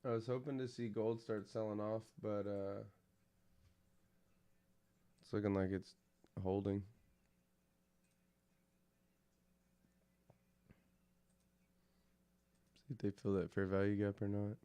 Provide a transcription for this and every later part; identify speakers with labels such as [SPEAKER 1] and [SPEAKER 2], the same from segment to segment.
[SPEAKER 1] I was hoping to see gold start selling off, but it's looking like it's holding. See if they fill that fair value gap or not.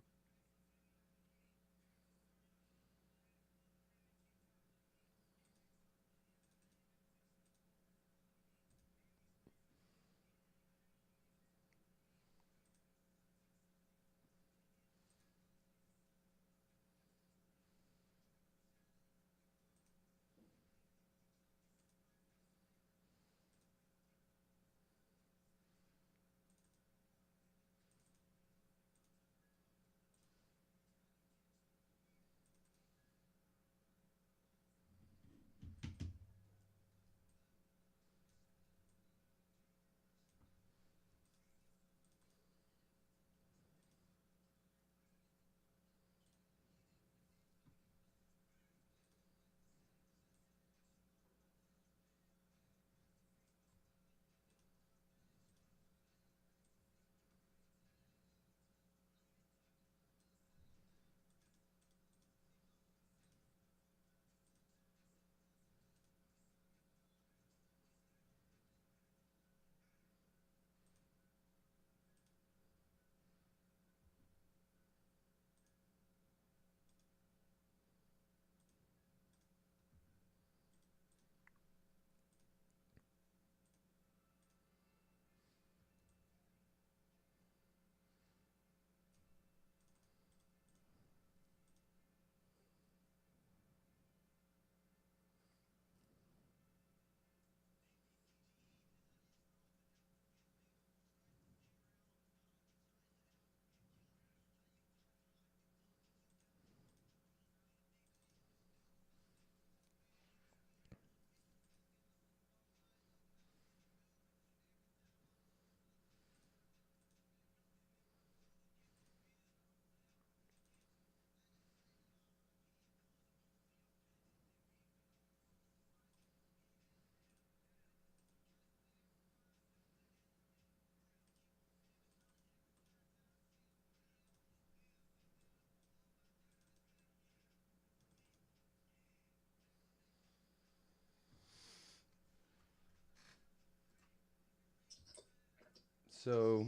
[SPEAKER 1] So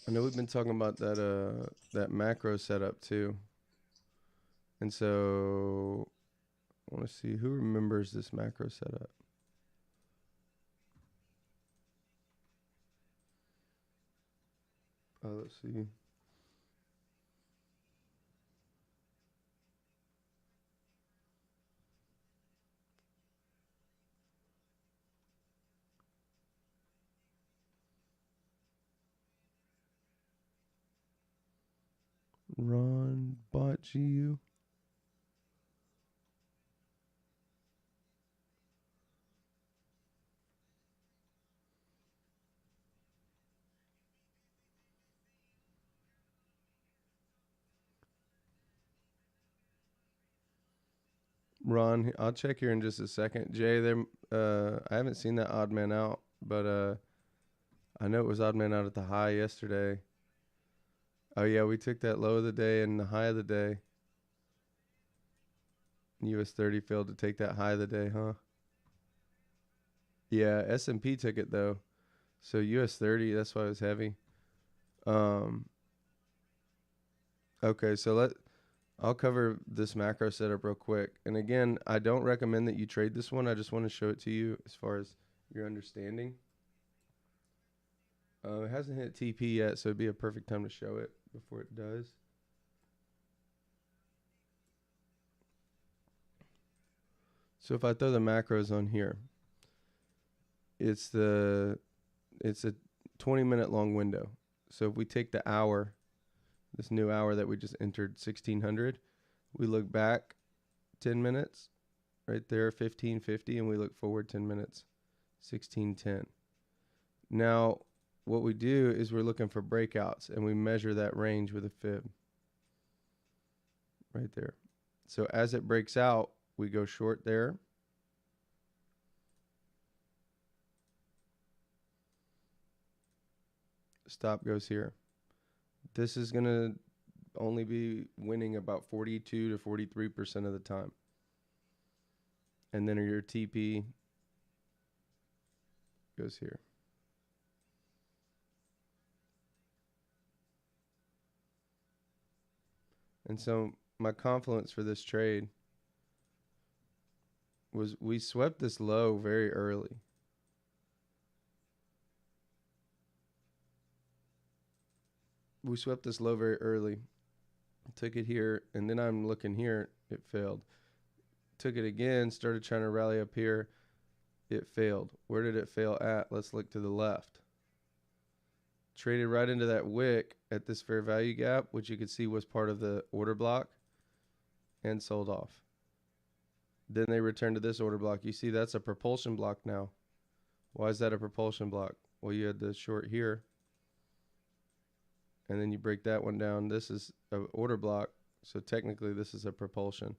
[SPEAKER 1] I know we've been talking about that macro setup too, and so I want to see who remembers this macro setup. Let's see. Ron bought GU. Ron, I'll check here in just a second. Jay, there. I haven't seen that odd man out, but I know it was odd man out at the high yesterday. Oh yeah, we took that low of the day and the high of the day. US30 failed to take that high of the day, huh? Yeah, S&P took it though. So US30, that's why it was heavy. Um, okay, so I'll cover this macro setup real quick. And again, I don't recommend that you trade this one. I just want to show it to you as far as your understanding. It hasn't hit TP yet, so it'd be a perfect time to show it before it does. So if I throw the macros on here, it's the it's a 20-minute long window. So if we take the hour, this new hour that we just entered 1600, we look back 10 minutes right there 1550 and we look forward 10 minutes 1610. Now what we do is we're looking for breakouts and we measure that range with a fib right there. So as it breaks out, we go short there. Stop goes here. This is going to only be winning about 42 to 43% of the time. And then your TP goes here. And so my confluence for this trade was we swept this low very early. We swept this low very early. Took it here, and then I'm looking here, it failed. Took it again, started trying to rally up here, it failed. Where did it fail at? Let's look to the left. Traded right into that wick at this fair value gap, which you could see was part of the order block, and sold off. Then they returned to this order block. You see that's a propulsion block now. Why is that a propulsion block? Well, you had the short here, and then you break that one down. This is an order block, so technically this is a propulsion.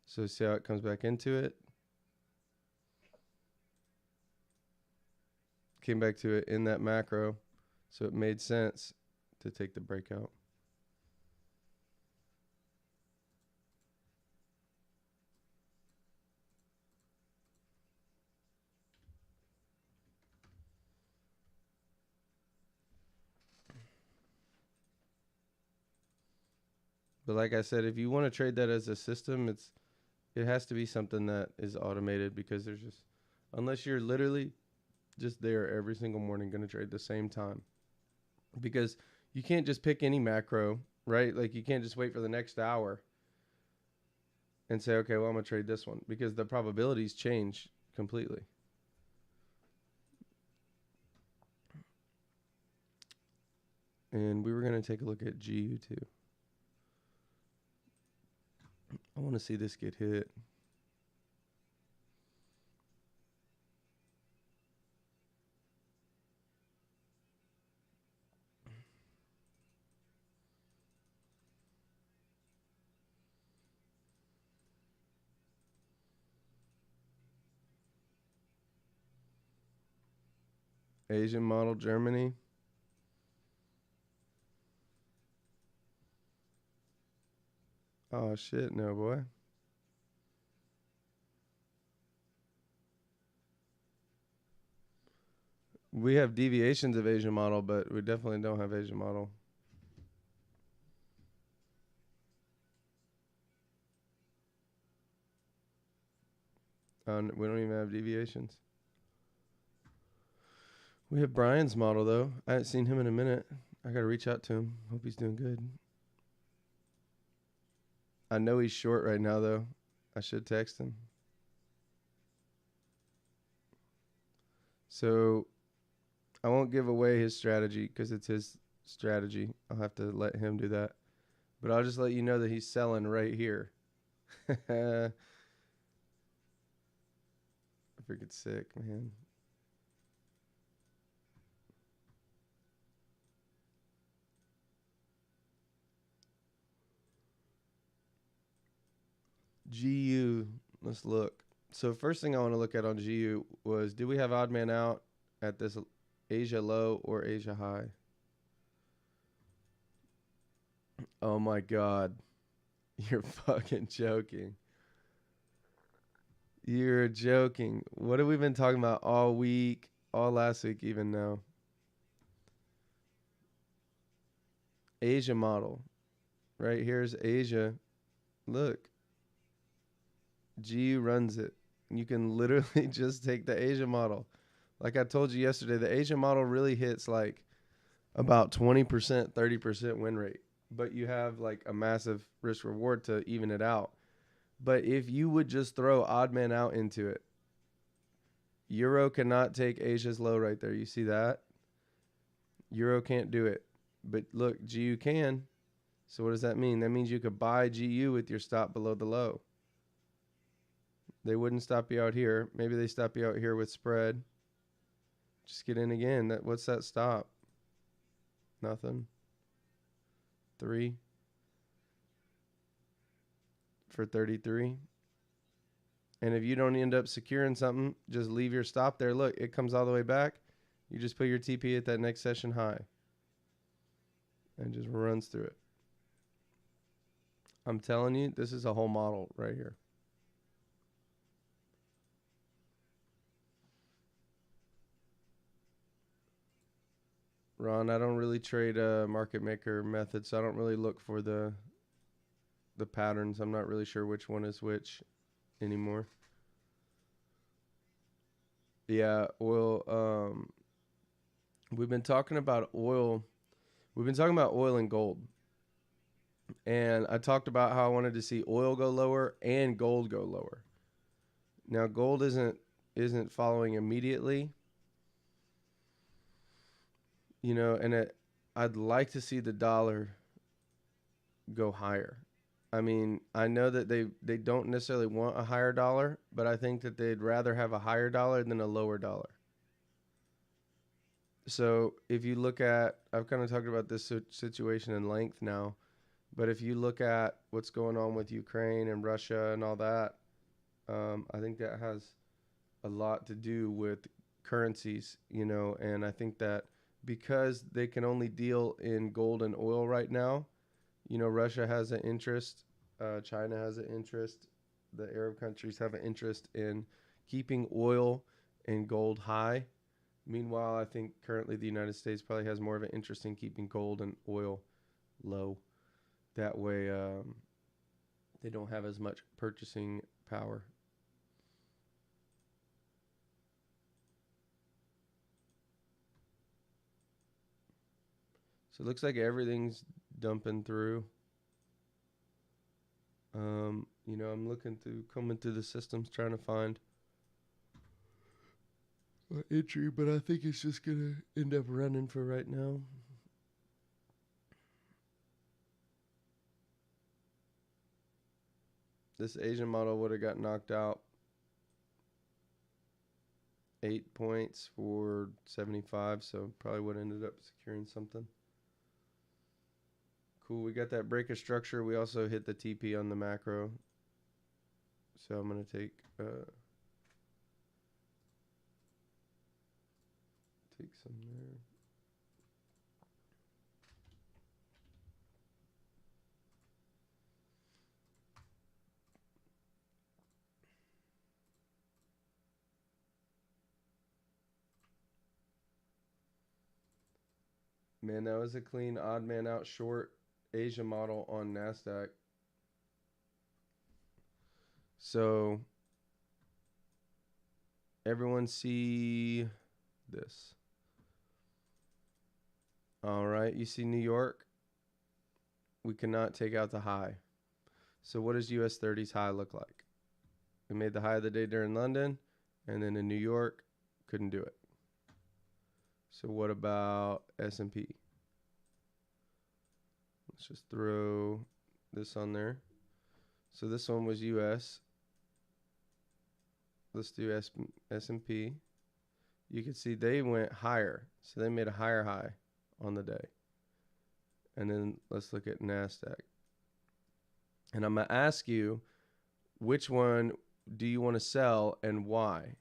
[SPEAKER 1] So see how it comes back into it? Came back to it in that macro, so it made sense to take the breakout. But like I said, if you want to trade that as a system, it has to be something that is automated, because there's just, unless you're literally just there every single morning going to trade the same time, because you can't just pick any macro, right? Like you can't just wait for the next hour and say, okay, well, I'm going to trade this one, because the probabilities change completely. And we were going to take a look at GU too. I want to see this get hit. Asian model, Germany. Oh, shit, no, boy. We have deviations of Asian model, but we definitely don't have Asian model. We don't even have deviations. We have Brian's model, though. I haven't seen him in a minute. I got to reach out to him. Hope he's doing good. I know he's short right now, though. I should text him. So I won't give away his strategy because it's his strategy. I'll have to let him do that. But I'll just let you know that he's selling right here. I freaking sick, man. GU, let's look. So first thing I want to look at on GU was, do we have odd man out at this Asia low or Asia high? Oh my God. You're fucking joking. You're joking. What have we been talking about all week, all last week even now? Asia model. Right here's Asia. Look. GU runs it. You can literally just take the Asia model. Like I told you yesterday, the Asia model really hits like about 20%, 30% win rate. But you have like a massive risk reward to even it out. But if you would just throw odd man out into it, Euro cannot take Asia's low right there. You see that? Euro can't do it. But look, GU can. So what does that mean? That means you could buy GU with your stop below the low. They wouldn't stop you out here. Maybe they stop you out here with spread. Just get in again. What's that stop? Nothing. 3 for 33. And if you don't end up securing something, just leave your stop there. Look, it comes all the way back. You just put your TP at that next session high and just runs through it. I'm telling you, this is a whole model right here. Ron, I don't really trade market maker methods, so I don't really look for the patterns. I'm not really sure which one is which anymore. Yeah, oil. We've been talking about oil. We've been talking about oil and gold, and I talked about how I wanted to see oil go lower and gold go lower. Now, gold isn't following immediately, you know, and I'd like to see the dollar go higher. I mean, I know that they don't necessarily want a higher dollar, but I think that they'd rather have a higher dollar than a lower dollar. So if you look at, I've kind of talked about this situation in length now, but if you look at what's going on with Ukraine and Russia and all that, I think that has a lot to do with currencies, you know, and I think that because they can only deal in gold and oil right now, you know, Russia has an interest, China has an interest, the Arab countries have an interest in keeping oil and gold high. Meanwhile, I think currently the United States probably has more of an interest in keeping gold and oil low. That way, they don't have as much purchasing power. So it looks like everything's dumping through. You know, I'm combing through the systems trying to find an entry, but I think it's just gonna end up running for right now. This Asian model would have got knocked out 8 points for 75, so probably would have ended up securing something. Cool, we got that break of structure. We also hit the TP on the macro. So I'm going to take some there. Man, that was a clean odd man out short Asia model on NASDAQ. So everyone see this. All right, you see New York? We cannot take out the high. So what does US30's high look like? We made the high of the day during London, and then in New York, couldn't do it. So what about S&P? Let's just throw this on there. So this one was US. Let's do S&P. You can see they went higher. So they made a higher high on the day. And then let's look at NASDAQ. And I'm going to ask you, which one do you want to sell and why?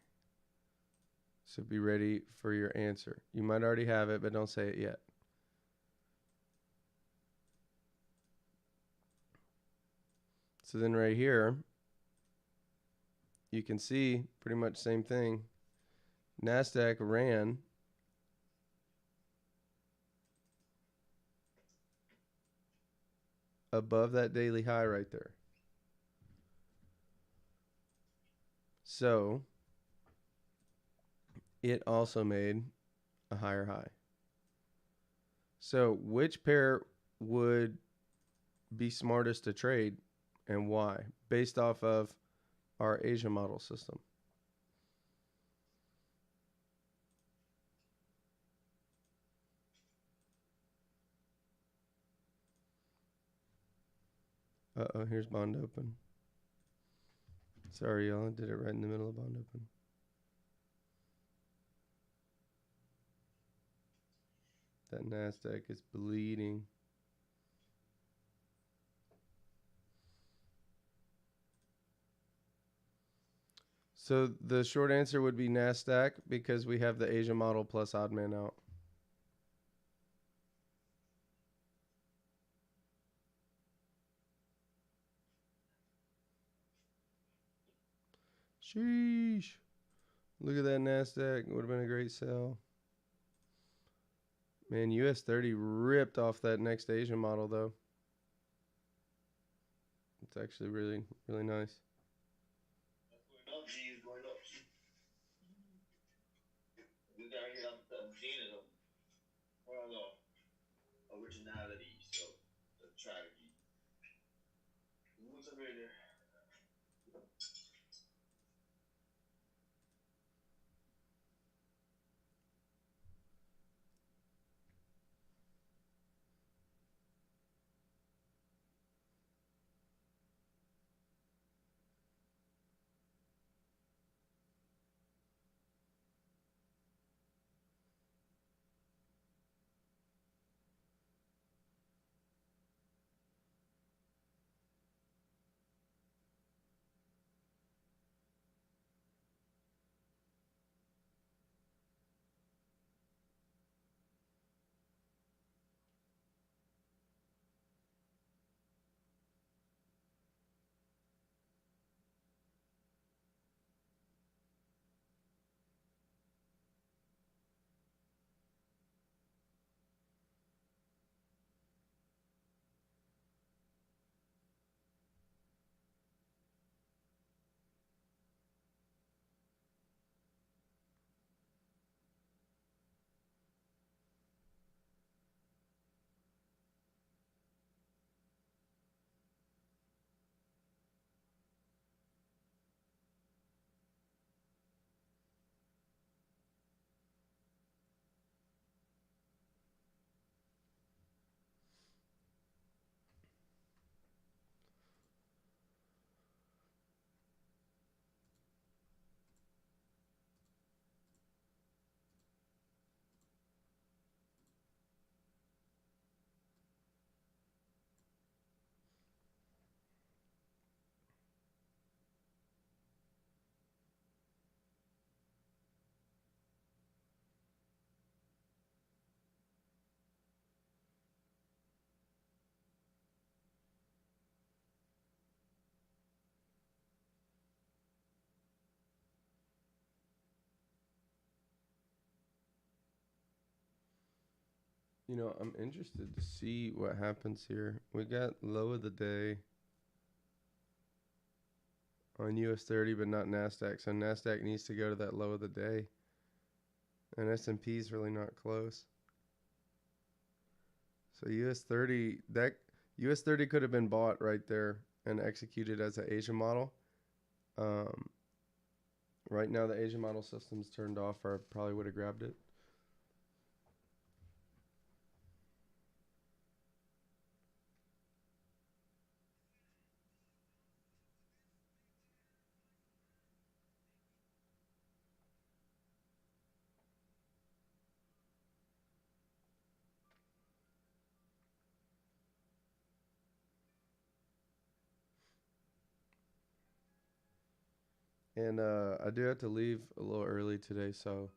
[SPEAKER 1] So be ready for your answer. You might already have it, but don't say it yet. So then right here, you can see pretty much same thing. NASDAQ ran above that daily high right there. So it also made a higher high. So which pair would be smartest to trade and why? Based off of our Asia model system. Uh-oh, here's bond open. Sorry, y'all, I did it right in the middle of bond open. That NASDAQ is bleeding. So the short answer would be NASDAQ because we have the Asia model plus odd man out. Sheesh. Look at that NASDAQ. Would have been a great sell. Man, US30 ripped off that next Asian model, though. It's actually really, really nice.
[SPEAKER 2] Going up, G is going up. This guy here, I'm seeing it. Originality, so try to be. What's up right there?
[SPEAKER 1] You know, I'm interested to see what happens here. We got low of the day on US30, but not NASDAQ. So NASDAQ needs to go to that low of the day. And S&P is really not close. So US30 could have been bought right there and executed as an Asian model. Um, right now the Asian model system's turned off, or I probably would have grabbed it. And I do have to leave a little early today, so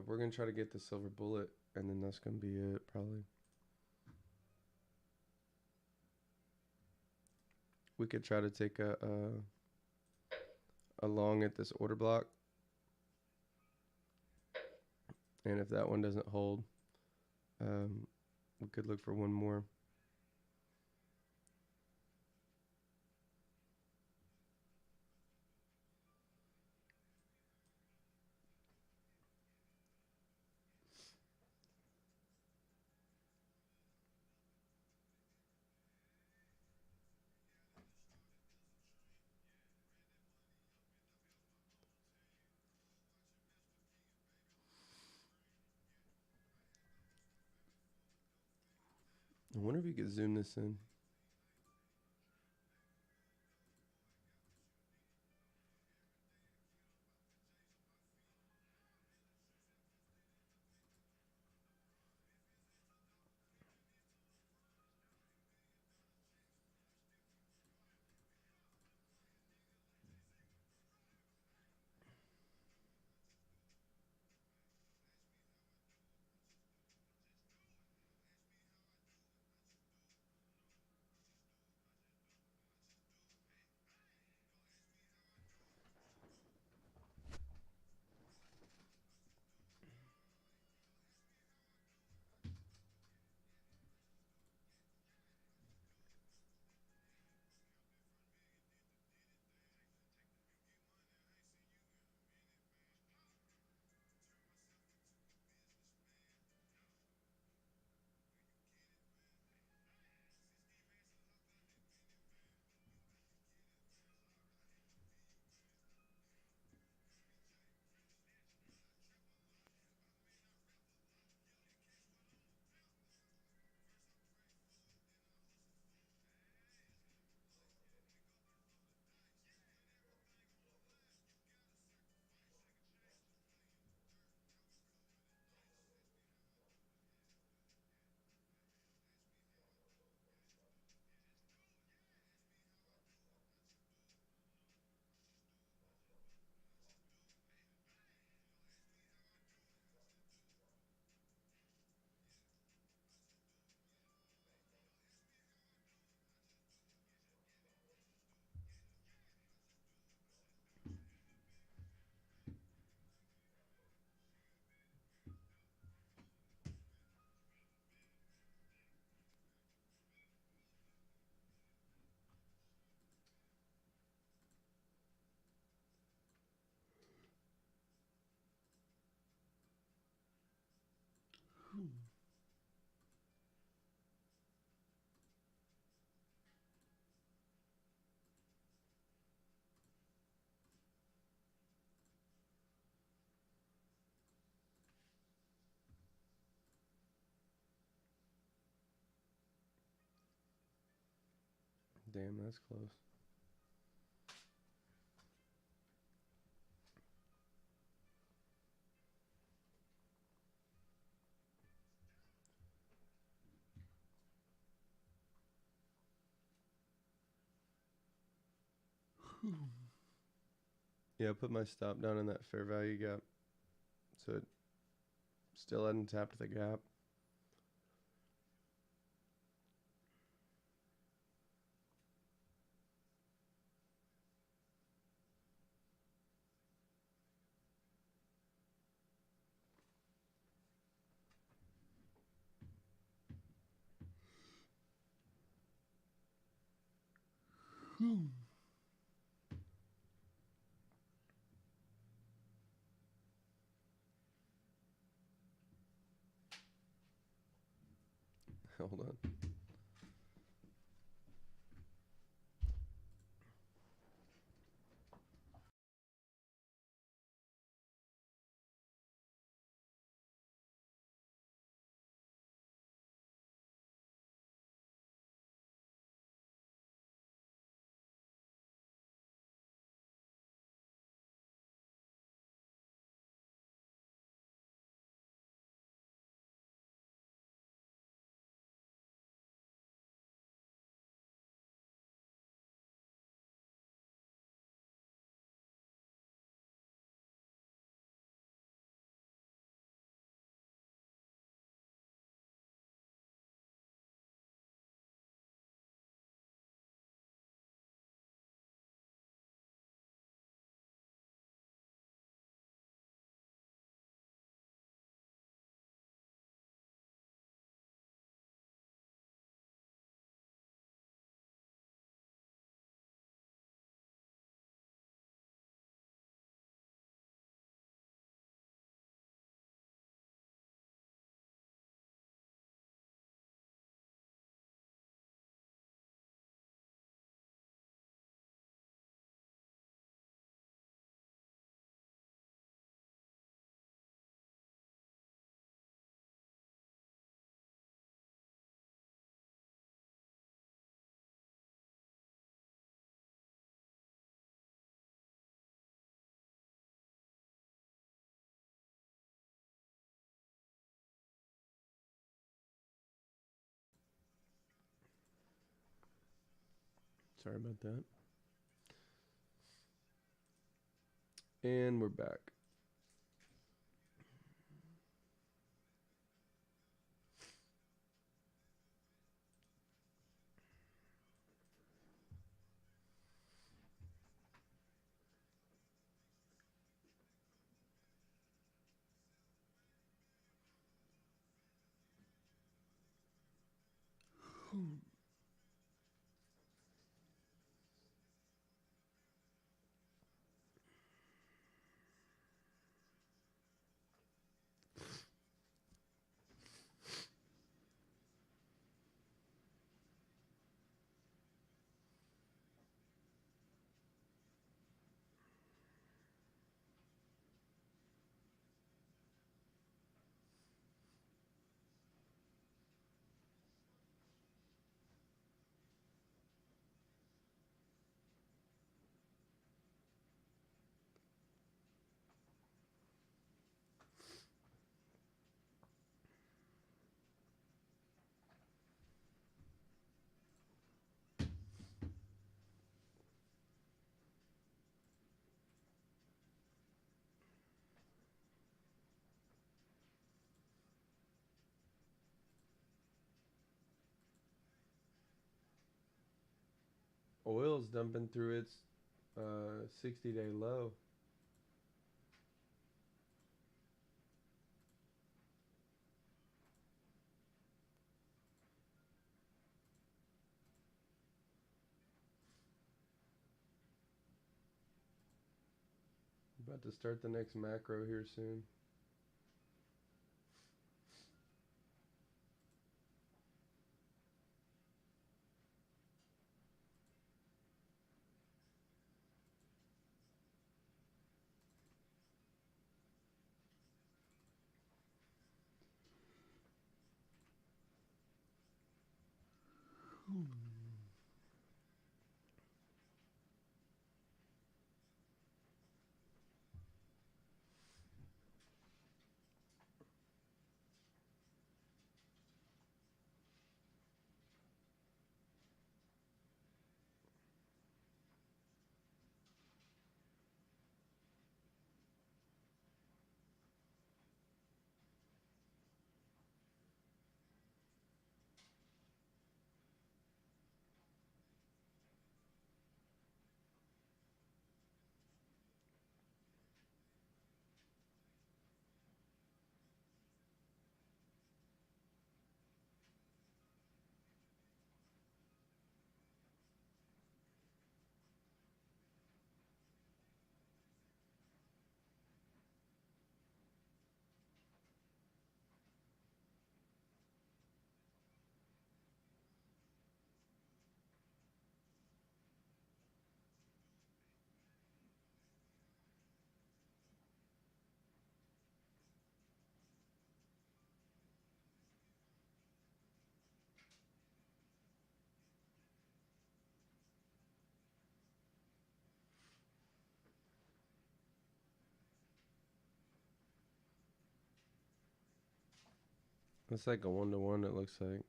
[SPEAKER 1] we're gonna try to get the silver bullet, and then that's gonna be it probably. We could try to take a long at this order block, and if that one doesn't hold, um, we could look for one more. I wonder if you could zoom this in. damn, that's close. Yeah, I put my stop down in that fair value gap. So it still hadn't tapped the gap. Hold on. Sorry about that. And we're back. Oil's dumping through its 60-day low. About to start the next macro here soon. It's like a 1-to-1, it looks like.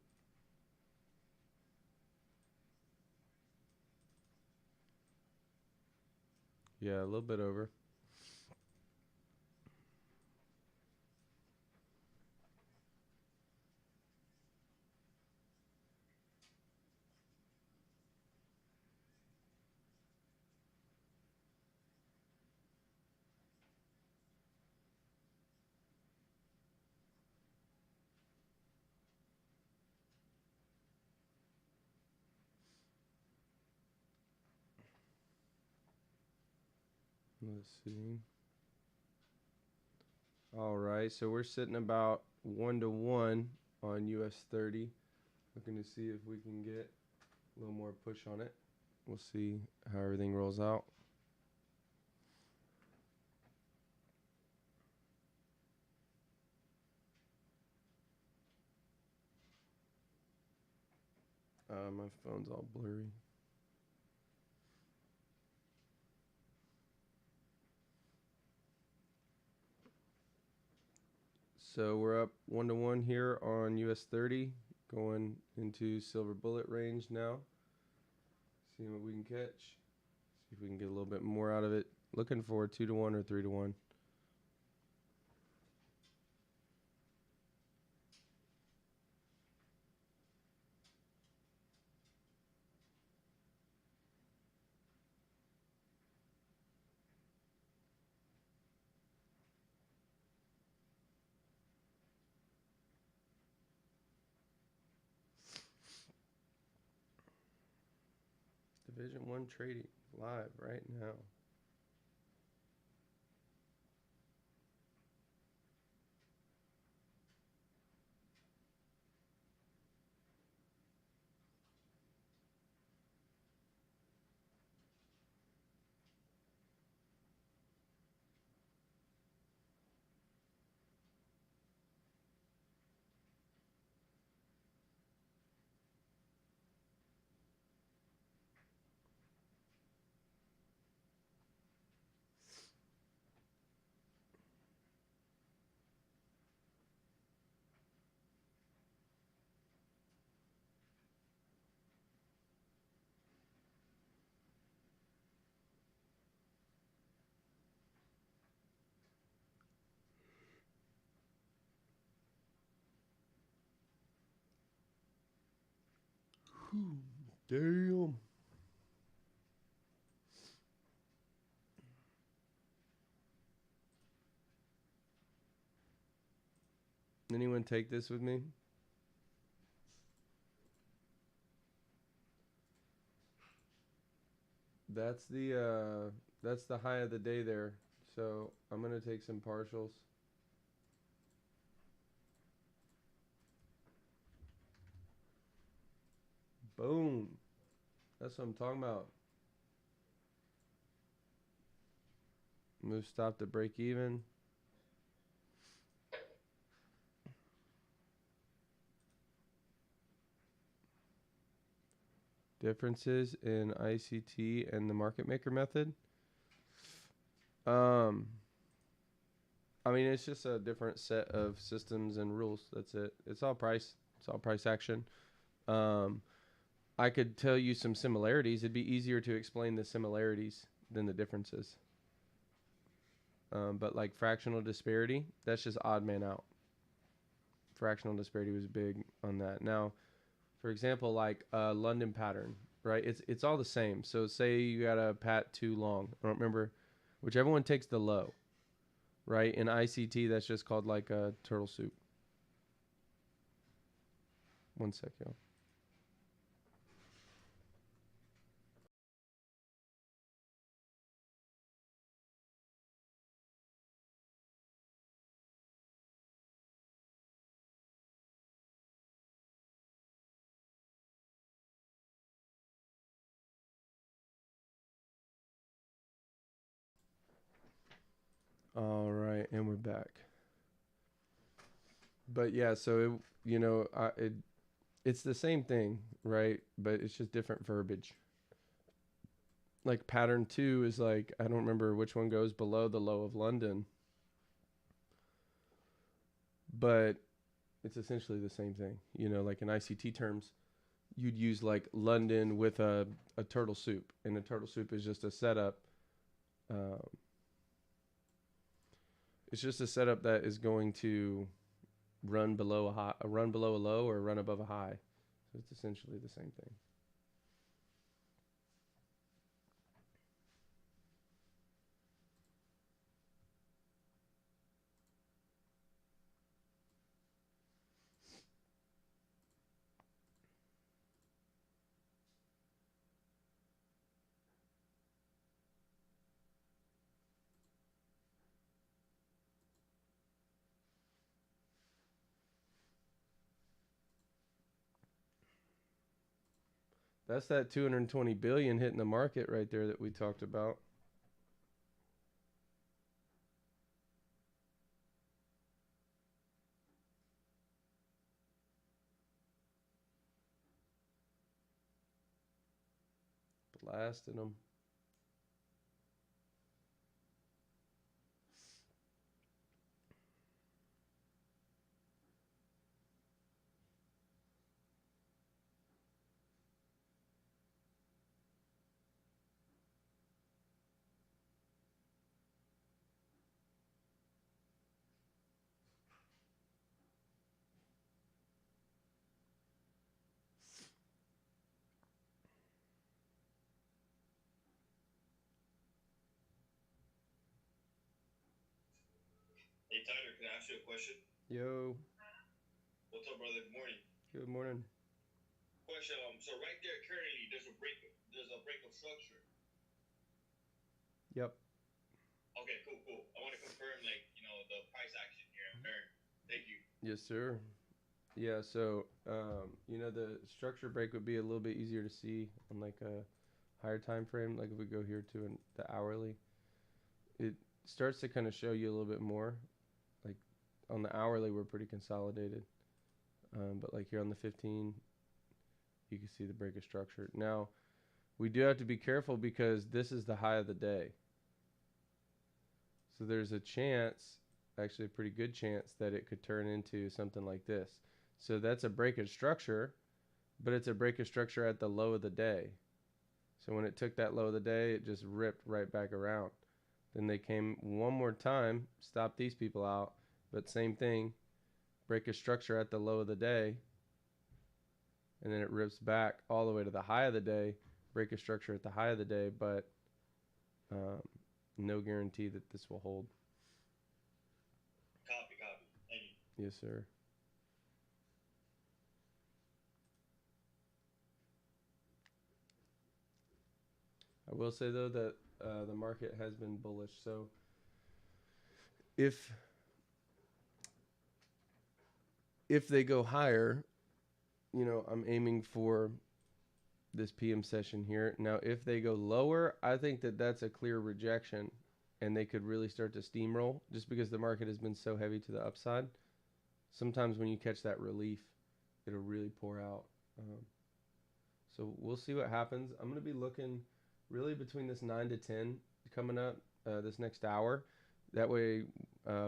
[SPEAKER 1] Yeah, a little bit over. Let's see. All right, so we're sitting about 1-to-1 on US30. Looking to see if we can get a little more push on it. We'll see how everything rolls out. My phone's all blurry. So we're up 1-to-1 here on US30, going into silver bullet range now. Seeing what we can catch. See if we can get a little bit more out of it. Looking for 2-to-1 or 3-to-1. Division 1 trading live right now. Damn. Anyone take this with me? That's the high of the day there. So I'm gonna take some partials. Boom. That's what I'm talking about. Move stop to break even. Differences in ICT and the market maker method. I mean, it's just a different set of systems and rules. That's it. It's all price. It's all price action. I could tell you some similarities. It'd be easier to explain the similarities than the differences. But like fractional disparity, that's just odd man out. Fractional disparity was big on that. Now, for example, like London pattern, right? It's all the same. So say you got a pat too long. I don't remember, whichever one takes the low, right? In ICT, that's just called like a turtle soup. One sec, y'all. All right, and we're back. But yeah, so it's the same thing, right? But it's just different verbiage. Like pattern 2 is like, I don't remember which one goes below the low of London. But it's essentially the same thing. You know, like in ICT terms, you'd use like London with a turtle soup, and a turtle soup is just a setup. Um, it's just a setup that is going to run below a high, run below a low, or run above a high. So it's essentially the same thing. That's that 220 billion hitting the market right there that we talked about. Blasting them.
[SPEAKER 2] Hey Tyler, can I ask you a question?
[SPEAKER 1] Yo,
[SPEAKER 2] What's up, brother? Good morning.
[SPEAKER 1] good morning.
[SPEAKER 2] Question. So right there, currently, there's a break of structure.
[SPEAKER 1] Yep.
[SPEAKER 2] Okay, cool, cool. I want to confirm, like, the price action here in turn. Thank you.
[SPEAKER 1] Yes, sir. Yeah, so the structure break would be a little bit easier to see on like a higher time frame. Like if we go here to the hourly, it starts to kind of show you a little bit more. Like on the hourly, we're pretty consolidated, but like here on the 15, you can see the break of structure. Now we do have to be careful because this is the high of the day. So there's a chance, actually a pretty good chance, that it could turn into something like this. So that's a break of structure, but it's a break of structure at the low of the day. So when it took that low of the day, it just ripped right back around. Then they came one more time, stopped these people out, but same thing, break of structure at the low of the day, and then it rips back all the way to the high of the day, break of structure at the high of the day, but um, no guarantee that this will hold.
[SPEAKER 2] Copy, copy. Thank you.
[SPEAKER 1] Yes, sir. I will say though that the market has been bullish. So if they go higher, I'm aiming for this PM session here. Now, if they go lower, I think that that's a clear rejection, and they could really start to steamroll just because the market has been so heavy to the upside. Sometimes when you catch that relief, it'll really pour out. So we'll see what happens. I'm going to be looking really between this 9 to 10 coming up this next hour. That way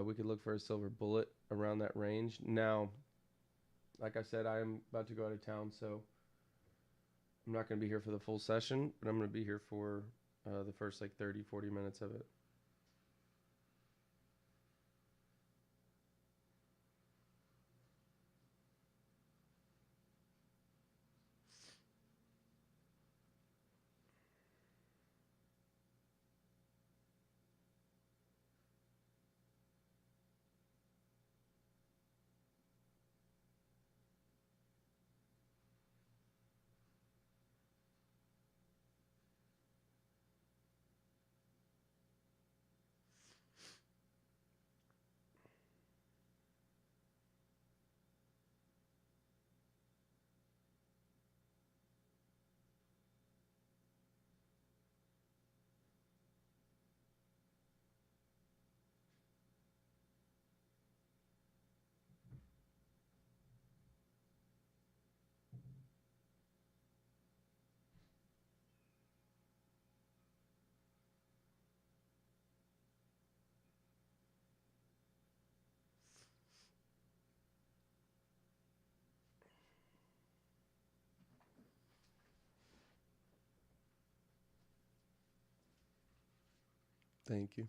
[SPEAKER 1] we could look for a silver bullet around that range. Now, like I said, I am about to go out of town, so I'm not going to be here for the full session, but I'm going to be here for the first like 30, 40 minutes of it. Thank you.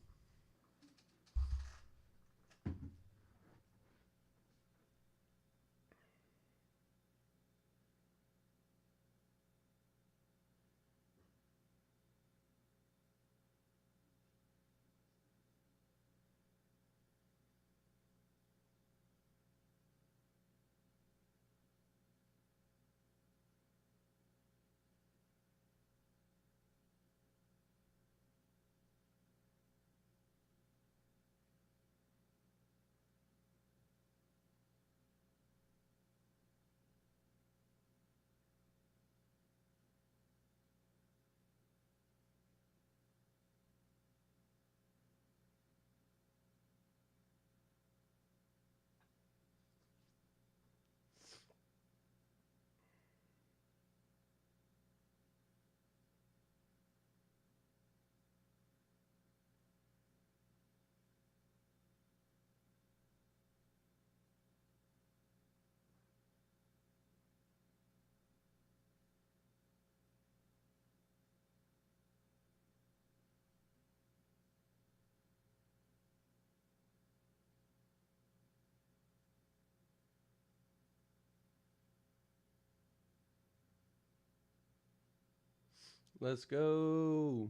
[SPEAKER 1] Let's go.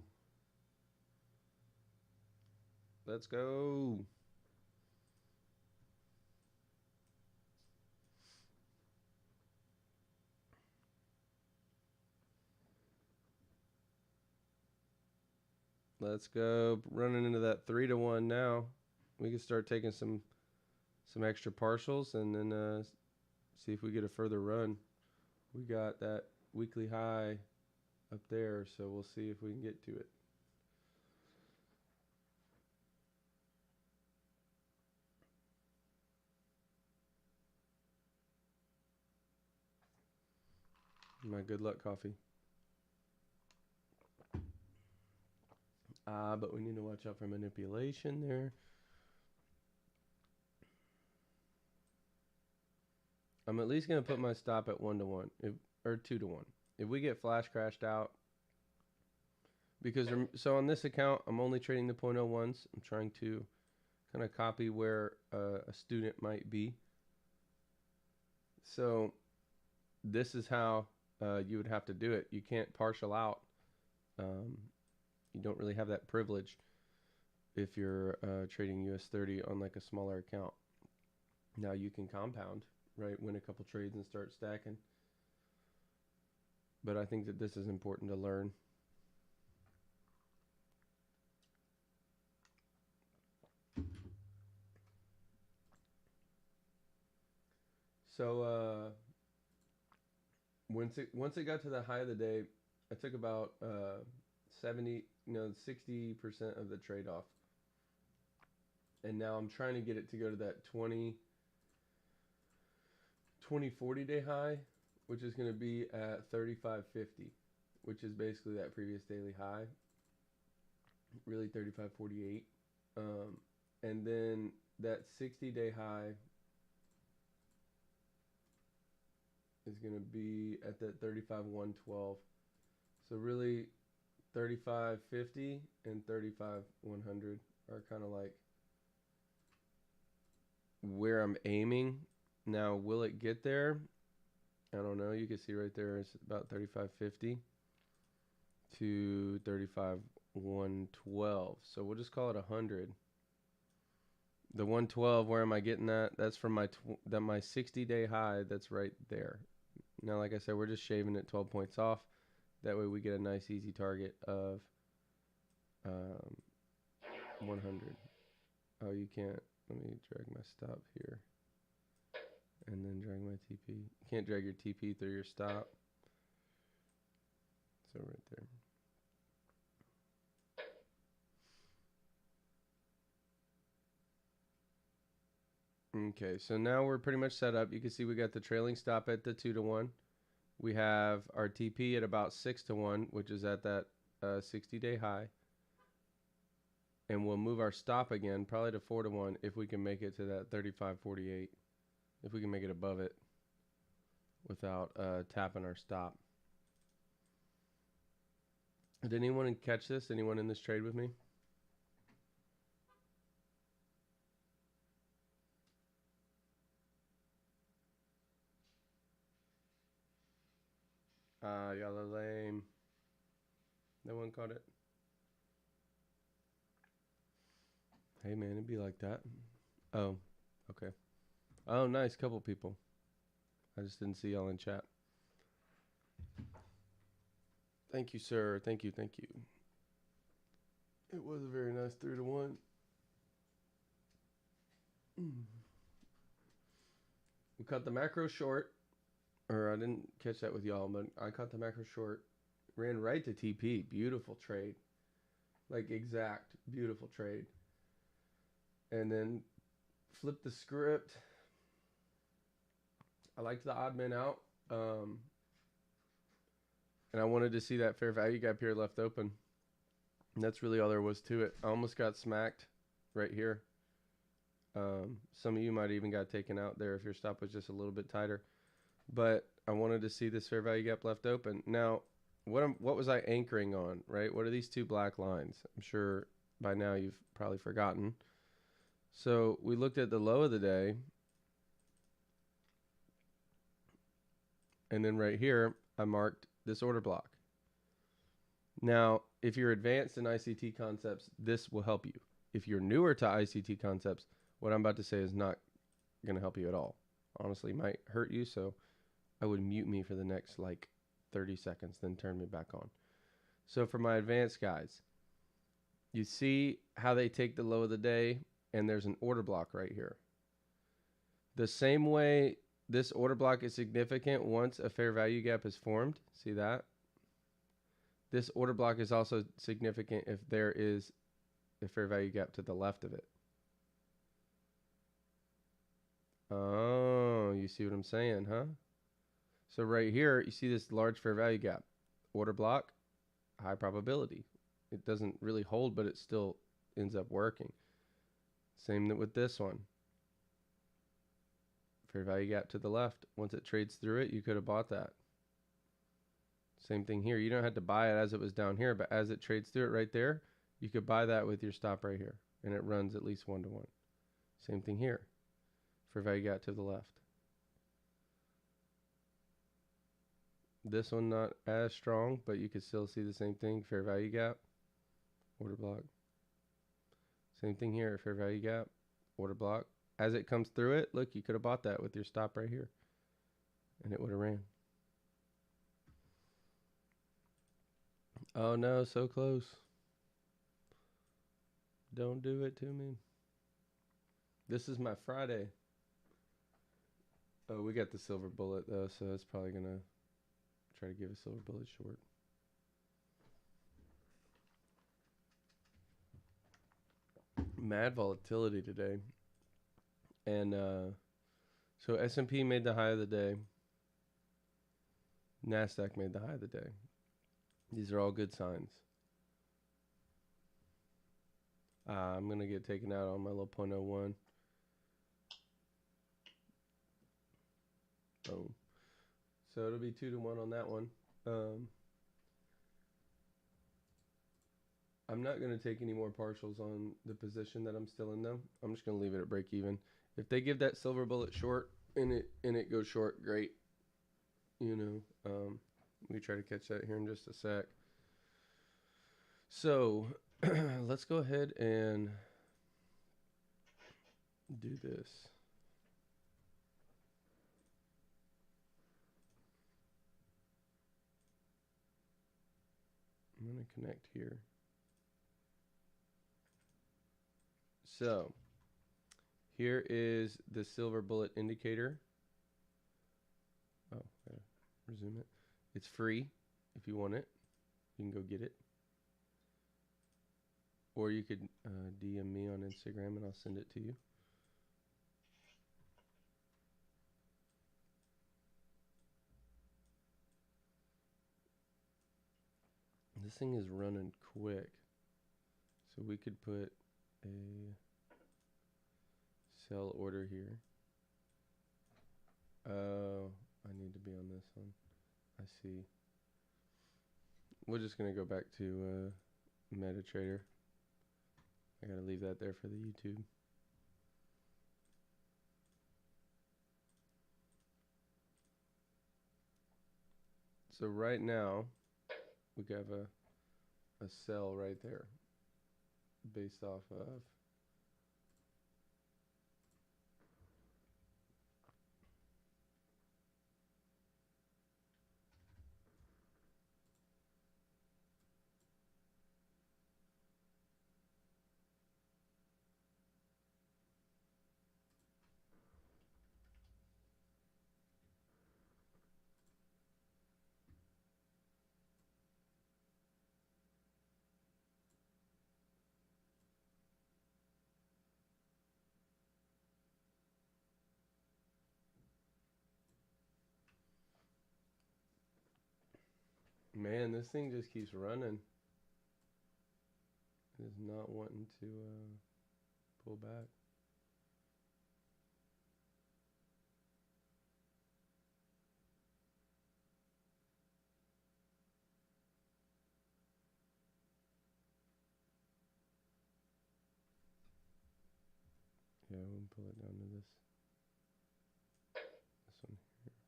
[SPEAKER 1] Let's go. Let's go. Running into that 3-1 now. We can start taking some extra partials and then see if we get a further run. We got that weekly high up there, so we'll see if we can get to it. My good luck coffee. But we need to watch out for manipulation there. I'm at least gonna put my stop at 1-1, or 2-1. If we get flash crashed out, because so on this account I'm only trading the 0.01s. I'm trying to kind of copy where a student might be. So this is how you would have to do it. You can't partial out. You don't really have that privilege if you're trading US30 on like a smaller account. Now you can compound, right? Win a couple trades and start stacking. But I think that this is important to learn. So once it got to the high of the day, I took about 60% of the trade off. And now I'm trying to get it to go to that 20 40 day high, which is going to be at 35.50, which is basically that previous daily high. Really 35.48. And then that 60 day high is going to be at that 35.112. So really 35.50 and 35.100 are kind of like where I'm aiming. Now, will it get there? I don't know. You can see right there it's about 35.50 to 35.112. So we'll just call it 100. The 112, where am I getting that? That's from my 60 day high. That's right there. Now, like I said, we're just shaving it 12 points off. That way we get a nice easy target of 100. Oh, you can't. Let me drag my stop here. And then drag my TP. You can't drag your TP through your stop. So right there. Okay, so now we're pretty much set up. You can see we got the trailing stop at the 2-1. We have our TP at about 6-1, which is at that 60 day high. And we'll move our stop again, probably to 4-1 if we can make it to that 35.48. If we can make it above it without tapping our stop. Did anyone catch this? Anyone in this trade with me? No one caught it. Hey man, it'd be like that. Oh, okay. Oh, nice, couple people. I just didn't see y'all in chat. Thank you, sir. Thank you, thank you. It was a very nice 3-1. We cut the macro short, or I didn't catch that with y'all, but I cut the macro short. Ran right to TP. Beautiful trade. Like exact. Beautiful trade. And then flipped the script. I liked the odd man out. And I wanted to see that fair value gap here left open. And that's really all there was to it. I almost got smacked right here. Some of you might even got taken out there if your stop was just a little bit tighter. But I wanted to see this fair value gap left open. Now, what was I anchoring on, right? What are these two black lines? I'm sure by now you've probably forgotten. So we looked at the low of the day. And then right here, I marked this order block. Now, if you're advanced in ICT concepts, this will help you. If you're newer to ICT concepts, what I'm about to say is not going to help you at all. Honestly, might hurt you, so I would mute me for the next like 30 seconds, then turn me back on. So for my advanced guys, you see how they take the low of the day, and there's an order block right here. The same way this order block is significant once a fair value gap is formed. See that? This order block is also significant if there is a fair value gap to the left of it. Oh, you see what I'm saying, huh? So right here, you see this large fair value gap. Order block, high probability. It doesn't really hold, but it still ends up working. Same with this one. Fair value gap to the left. Once it trades through it, you could have bought that. Same thing here. You don't have to buy it as it was down here, but as it trades through it right there, you could buy that with your stop right here. And it runs at least 1-to-1. Same thing here. Fair value gap to the left. This one not as strong, but you could still see the same thing. Fair value gap, order block. Same thing here. Fair value gap, order block. As it comes through it, look, you could have bought that with your stop right here. And it would have ran. Oh no, so close. Don't do it to me. This is my Friday. Oh, we got the silver bullet though, so it's probably going to try to give a silver bullet short. Mad volatility today. And so S&P made the high of the day. NASDAQ made the high of the day. These are all good signs. I'm going to get taken out on my little 0.01. Boom. So it'll be 2-to-1 on that one. I'm not going to take any more partials on the position that I'm still in though. I'm just going to leave it at break even. If they give that silver bullet short and it goes short, great. You know, we try to catch that here in just a sec. So let's go ahead and do this. I'm going to connect here. So here is the silver bullet indicator. Oh, gotta resume it. It's free if you want it. You can go get it. Or you could DM me on Instagram and I'll send it to you. This thing is running quick. So we could put a sell order here. Oh, I need to be on this one. I see. We're just going to go back to MetaTrader. I got to leave that there for the YouTube. So right now, we have a a sell right there based off of man, this thing just keeps running. It is not wanting to pull back. Yeah, we'll pull it down to this one here.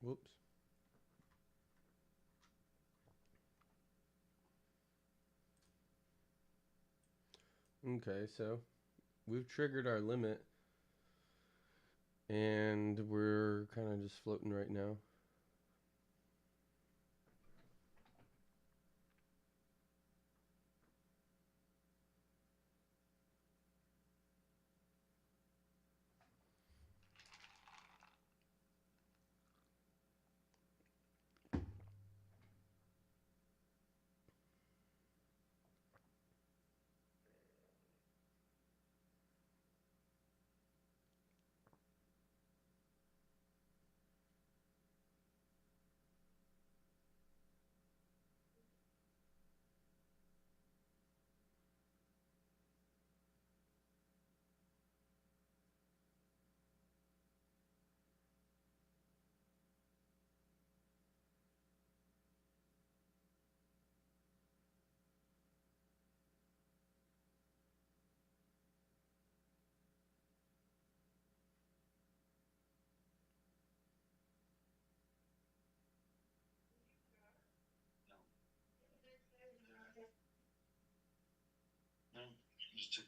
[SPEAKER 1] Whoops. Okay, so we've triggered our limit and we're kind of just floating right now.
[SPEAKER 2] Just took.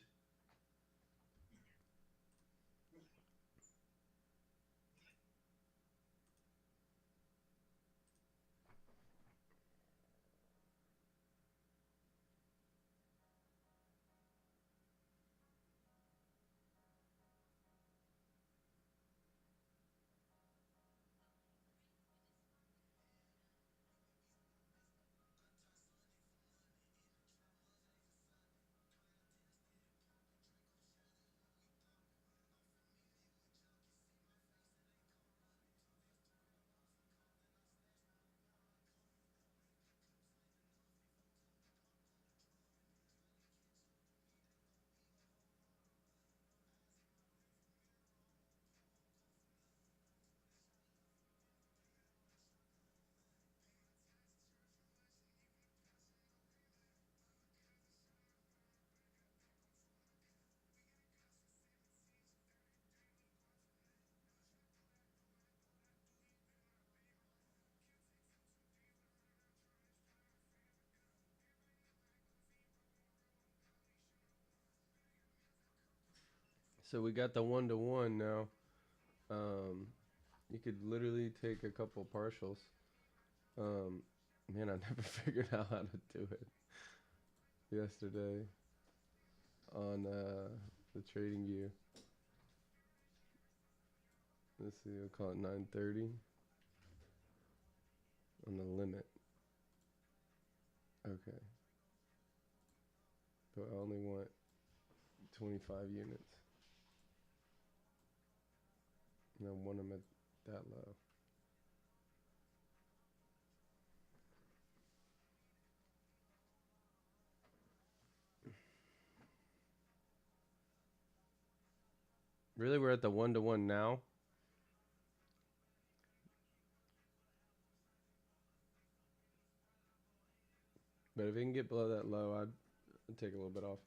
[SPEAKER 1] So we got the 1-to-1 now. You could literally take a couple partials. Man, I never figured out how to do it yesterday on the trading view. Let's see, we'll call it 930 on the limit. Okay. But I only want 25 units. And I want them at that low. Really, we're at the 1-to-1 now? But if it can get below that low, I'd take a little bit off.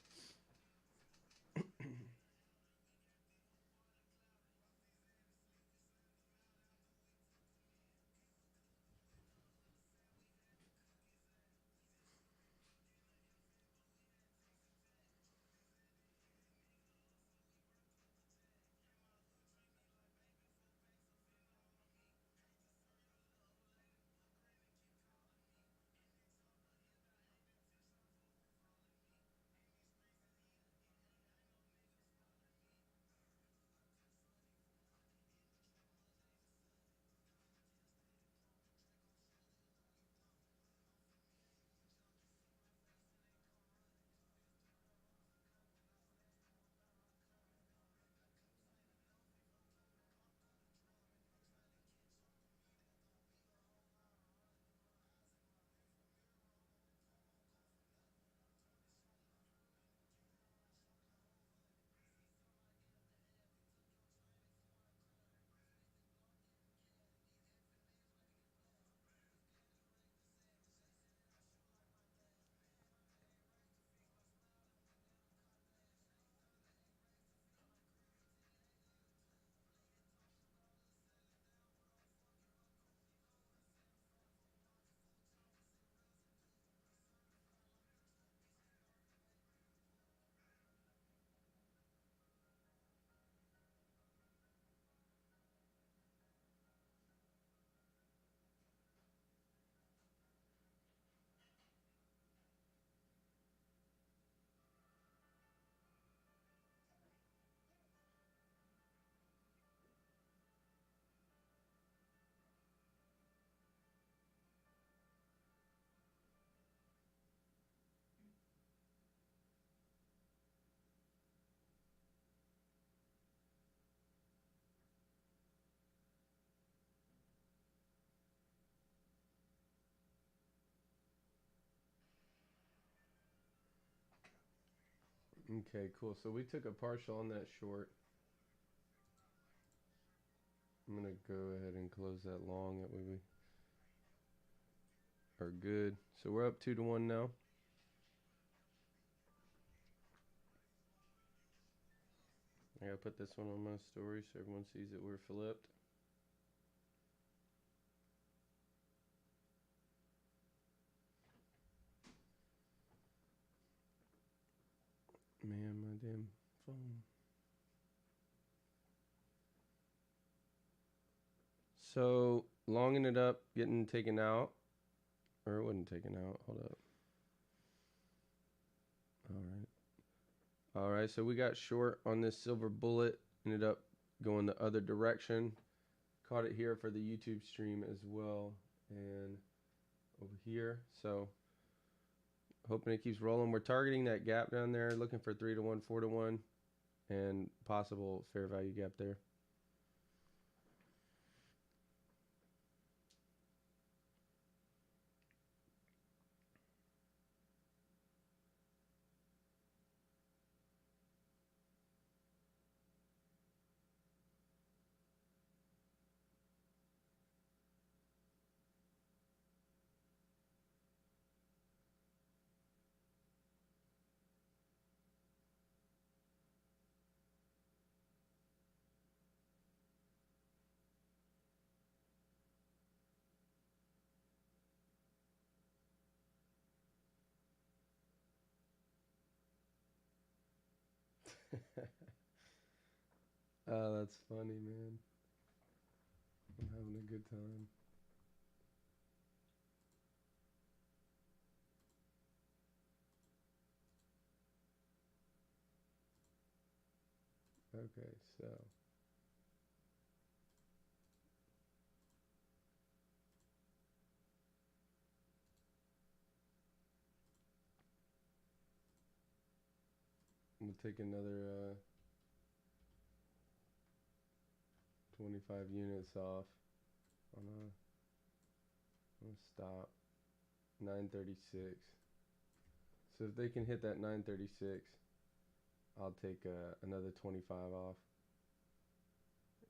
[SPEAKER 1] Okay, cool. So we took a partial on that short. I'm going to go ahead and close that long. That way we are good. So we're up 2-to-1 now. I gotta put this one on my story so everyone sees that we're flipped. Man, my damn phone. So longing it up, getting taken out, or it wasn't taken out. Hold up. All right. All right. So we got short on this silver bullet. Ended up going the other direction. Caught it here for the YouTube stream as well, and over here. So hoping it keeps rolling. We're targeting that gap down there, looking for 3-to-1, 4-to-1, and possible fair value gap there. Oh, that's funny, man. I'm having a good time. Okay, so I'm gonna take another 25 units off on a stop 936. So if they can hit that 936, I'll take another 25 off.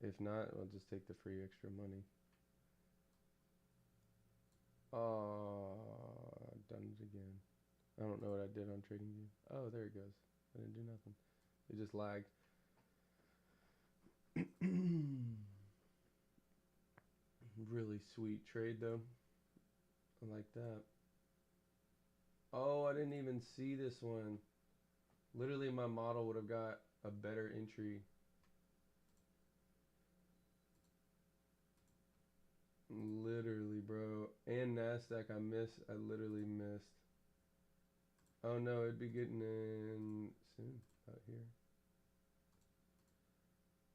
[SPEAKER 1] If not, I'll just take the free extra money. Oh, I've done it again. I don't know what I did on TradingView. Oh, there it goes. I didn't do nothing. It just lagged. Really sweet trade though. I like that. Oh, I didn't even see this one. Literally, my model would have got a better entry. Literally, bro. And NASDAQ, I literally missed. Oh no, it'd be getting in soon out here.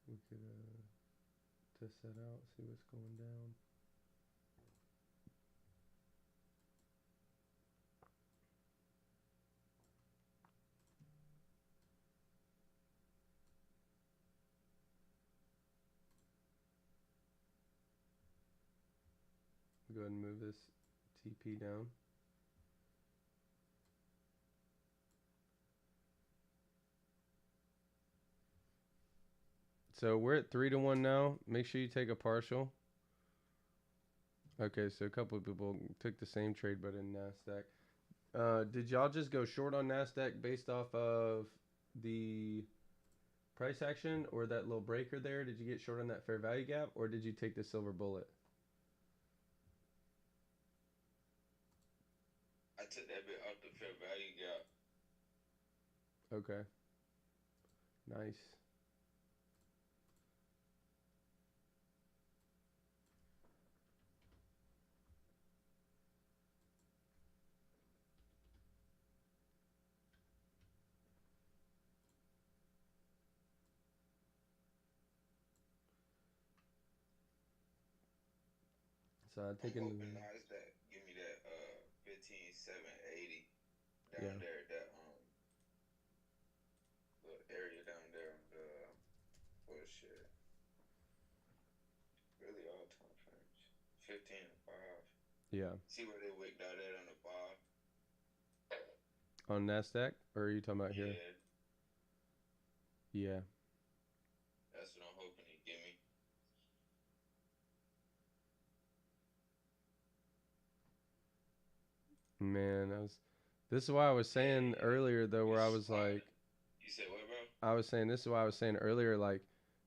[SPEAKER 1] We could test that out, see what's going down. Go ahead and move this TP down. So we're at 3-to-1 now. Make sure you take a partial. Okay, so a couple of people took the same trade but in NASDAQ. Did y'all just go short on NASDAQ based off of the price action or that little breaker there? Did you get short on that fair value gap or did you take the silver bullet?
[SPEAKER 2] I took that bit off the fair value gap.
[SPEAKER 1] Okay. Nice. So I
[SPEAKER 2] I'm
[SPEAKER 1] take in
[SPEAKER 2] hoping NASDAQ give me that 15,780 down
[SPEAKER 1] yeah.
[SPEAKER 2] there, that little area down there on the bullshit. Really all time frames. 15 and 5.
[SPEAKER 1] Yeah.
[SPEAKER 2] See where they wicked out at on the 5?
[SPEAKER 1] On NASDAQ or are you talking about here?
[SPEAKER 2] Yeah,
[SPEAKER 1] Yeah.
[SPEAKER 2] that's what I'm hoping they give me.
[SPEAKER 1] Man, this is why I was saying
[SPEAKER 2] Yeah,
[SPEAKER 1] earlier though where I was like
[SPEAKER 2] you said what, bro?
[SPEAKER 1] I was saying this is why I was saying earlier like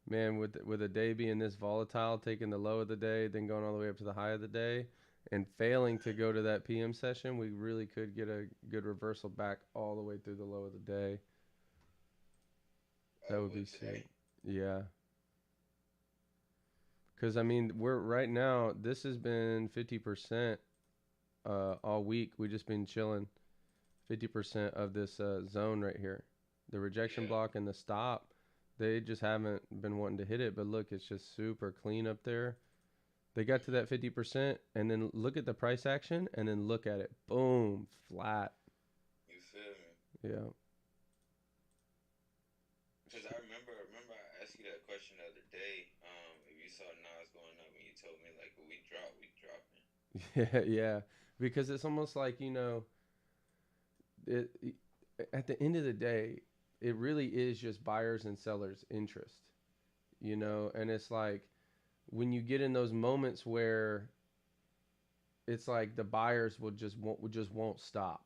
[SPEAKER 1] man with a day being this volatile, taking the low of the day, then going all the way up to the high of the day and failing to go to that PM session, we really could get a good reversal back all the way through the low of the day. That would be
[SPEAKER 2] What
[SPEAKER 1] sick.
[SPEAKER 2] today?
[SPEAKER 1] Yeah. Because, I mean, we're right now, this has been 50% all week. We just been chilling 50% of this zone right here. The rejection
[SPEAKER 2] Yeah.
[SPEAKER 1] block and the stop, they just haven't been wanting to hit it. But look, it's just super clean up there. They got to that 50%, and then look at the price action, and then look at it. Boom, flat.
[SPEAKER 2] You feel me?
[SPEAKER 1] Yeah.
[SPEAKER 2] Because I remember I asked you that question the other day. If you saw Nas going up, and you told me like, if we drop, we dropping.
[SPEAKER 1] Yeah, yeah. Because it's almost like, it, at the end of the day, it really is just buyers and sellers' interest, and it's like when you get in those moments where it's like the buyers would just won't stop.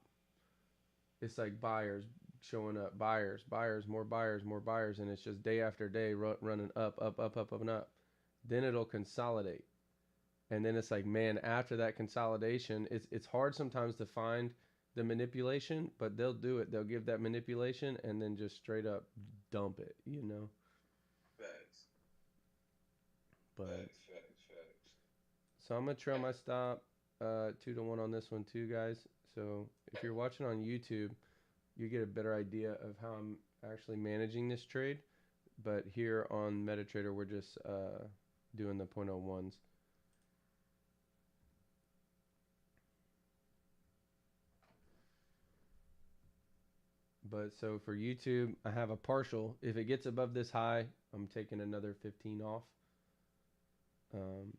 [SPEAKER 1] It's like buyers showing up, buyers, more buyers, and it's just day after day running up, up, up, up, up, and up. Then it'll consolidate, and then it's like, man, after that consolidation, it's hard sometimes to find the manipulation, but they'll do it. They'll give that manipulation and then just straight up dump it.
[SPEAKER 2] Facts.
[SPEAKER 1] But
[SPEAKER 2] Facts. Facts. Facts.
[SPEAKER 1] so I'm gonna trail my stop 2 to 1 on this one too, guys. So if you're watching on YouTube, you get a better idea of how I'm actually managing this trade. But here on MetaTrader, we're just doing the point oh 0.01s. But so for YouTube, I have a partial. If it gets above this high, I'm taking another 15 off. Um,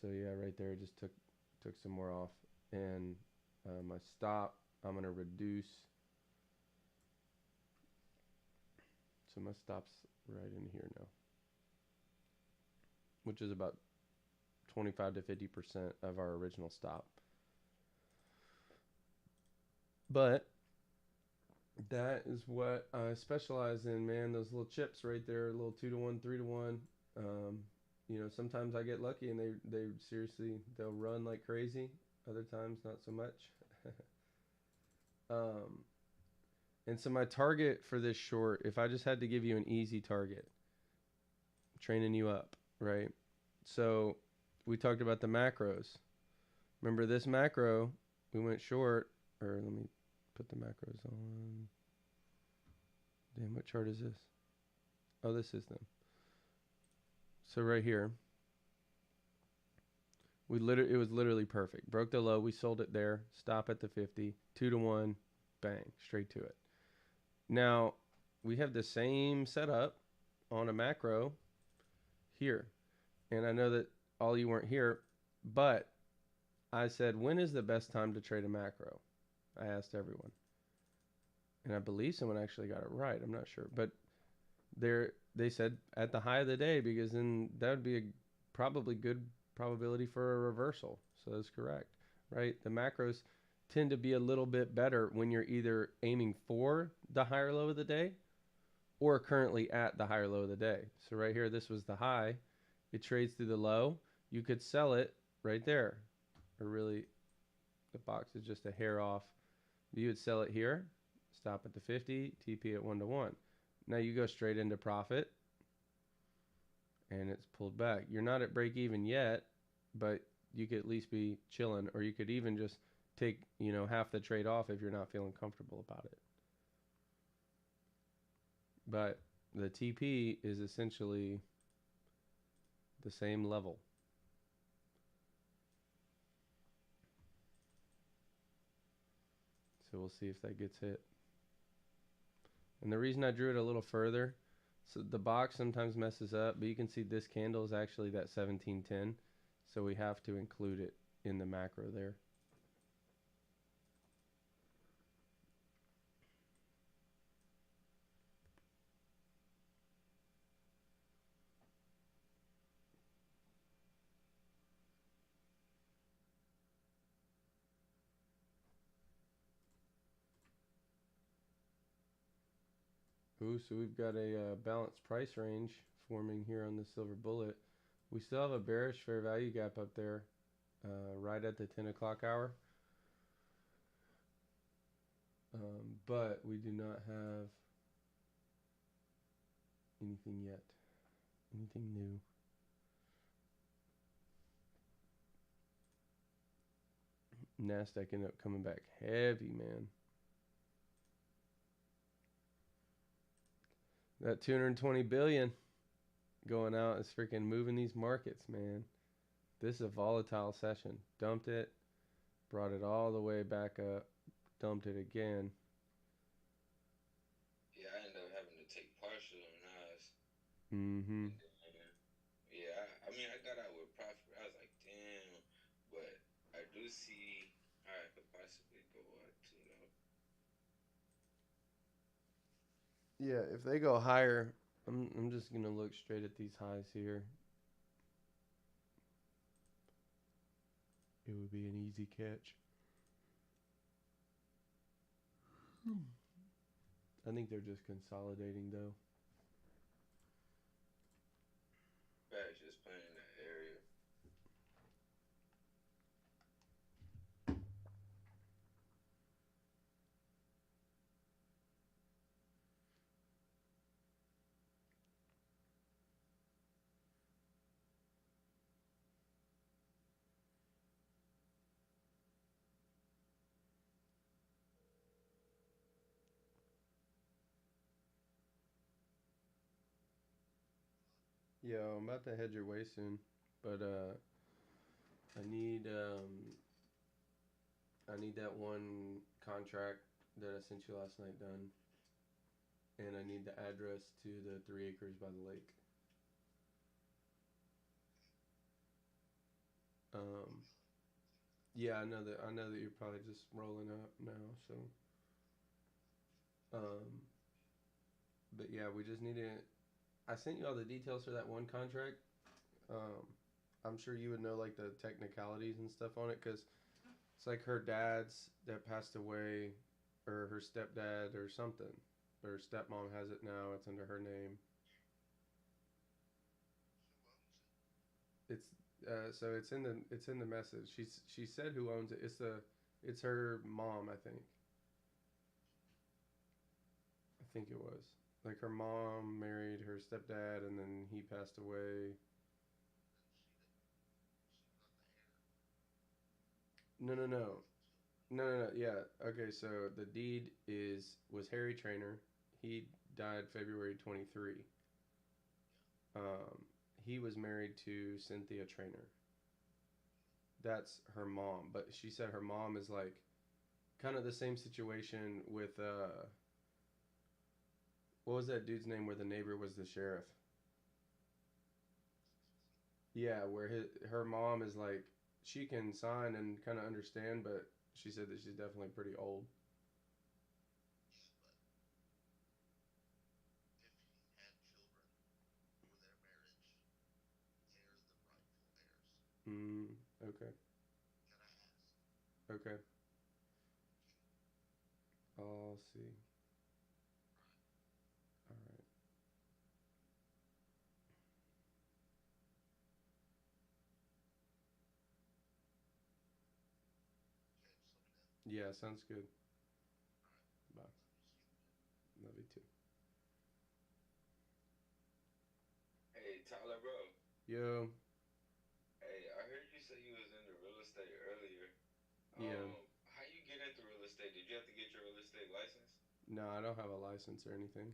[SPEAKER 1] so yeah, right there, just took some more off, and my stop, I'm gonna reduce. So my stop's right in here now, which is about 25 to 50% of our original stop. But that is what I specialize in, man. Those little chips right there, a little 2 to 1, 3 to 1. Sometimes I get lucky and they seriously they'll run like crazy. Other times not so much. um, and so my target for this short, if I just had to give you an easy target, training you up, right? So we talked about the macros. Remember this macro? We went short, or let me put the macros on. Damn, what chart is this? Oh, this is them. So right here, it was literally perfect. Broke the low, we sold it there. Stop at the 50, 2 to 1, bang, straight to it. Now we have the same setup on a macro here, and I know that all you weren't here, but I said, when is the best time to trade a macro? I asked everyone, and I believe someone actually got it right. I'm not sure, but they said at the high of the day, because then that would be a probably good probability for a reversal. So that's correct, right? The macros tend to be a little bit better when you're either aiming for the higher low of the day or currently at the higher low of the day. So right here, this was the high. It trades through the low. You could sell it right there, or really, the box is just a hair off. You would sell it here, stop at the 50, TP at 1 to 1. Now you go straight into profit, and it's pulled back. You're not at break even yet, but you could at least be chilling, or you could even just take, half the trade off if you're not feeling comfortable about it. But the TP is essentially the same level. So we'll see if that gets hit. And the reason I drew it a little further, so the box sometimes messes up, but you can see this candle is actually that 1710. So we have to include it in the macro there. Ooh, so we've got a balanced price range forming here on the silver bullet. We still have a bearish fair value gap up there, right at the 10 o'clock hour. But we do not have anything yet. Anything new. NASDAQ ended up coming back heavy, man. That 220 billion going out is freaking moving these markets, man. This is a volatile session. Dumped it, brought it all the way back up, dumped it again.
[SPEAKER 2] Yeah, I ended up having to take partial on Nas.
[SPEAKER 1] Mm-hmm.
[SPEAKER 2] And then, yeah, I mean, I got out with profit. I was like, damn. But I do see how it could possibly go up too, though.
[SPEAKER 1] Yeah, if they go higher, I'm just gonna look straight at these highs here. It would be an easy catch. I think they're just consolidating though.
[SPEAKER 2] Facts, just playing in that area.
[SPEAKER 1] Yeah, I'm about to head your way soon, but I need I need that one contract that I sent you last night done, and I need the address to the 3 acres by the lake. Um, yeah, I know that. I know that you're probably just rolling up now. So, um, but yeah, we just need to. I sent you all the details for that one contract. Um, I'm sure you would know like the technicalities and stuff on it because it's like her dad's that passed away, or her stepdad or something. Her stepmom has it now. It's under her name. It's so it's in the message. She said who owns it. It's her mom. I think it was like her mom married her stepdad, and then he passed away. No, no, no, no, no, no. Yeah. Okay. So the deed is was Harry Trainer. He died February 23. Um, he was married to Cynthia Trainer. That's her mom, but she said her mom is like kind of the same situation with what was that dude's name where the neighbor was the sheriff? Yeah, where her mom is like she can sign and kind of understand, but she said that she's definitely pretty old. Mm, okay, okay. I'll see. All right. Yeah, sounds good. Bye. Love you too.
[SPEAKER 2] Hey, Tyler, bro.
[SPEAKER 1] Yo,
[SPEAKER 2] Hey, I heard you say you was into real estate earlier.
[SPEAKER 1] yeah.
[SPEAKER 2] How you get into real estate? Did you have to get your real estate license?
[SPEAKER 1] No, I don't have a license or anything.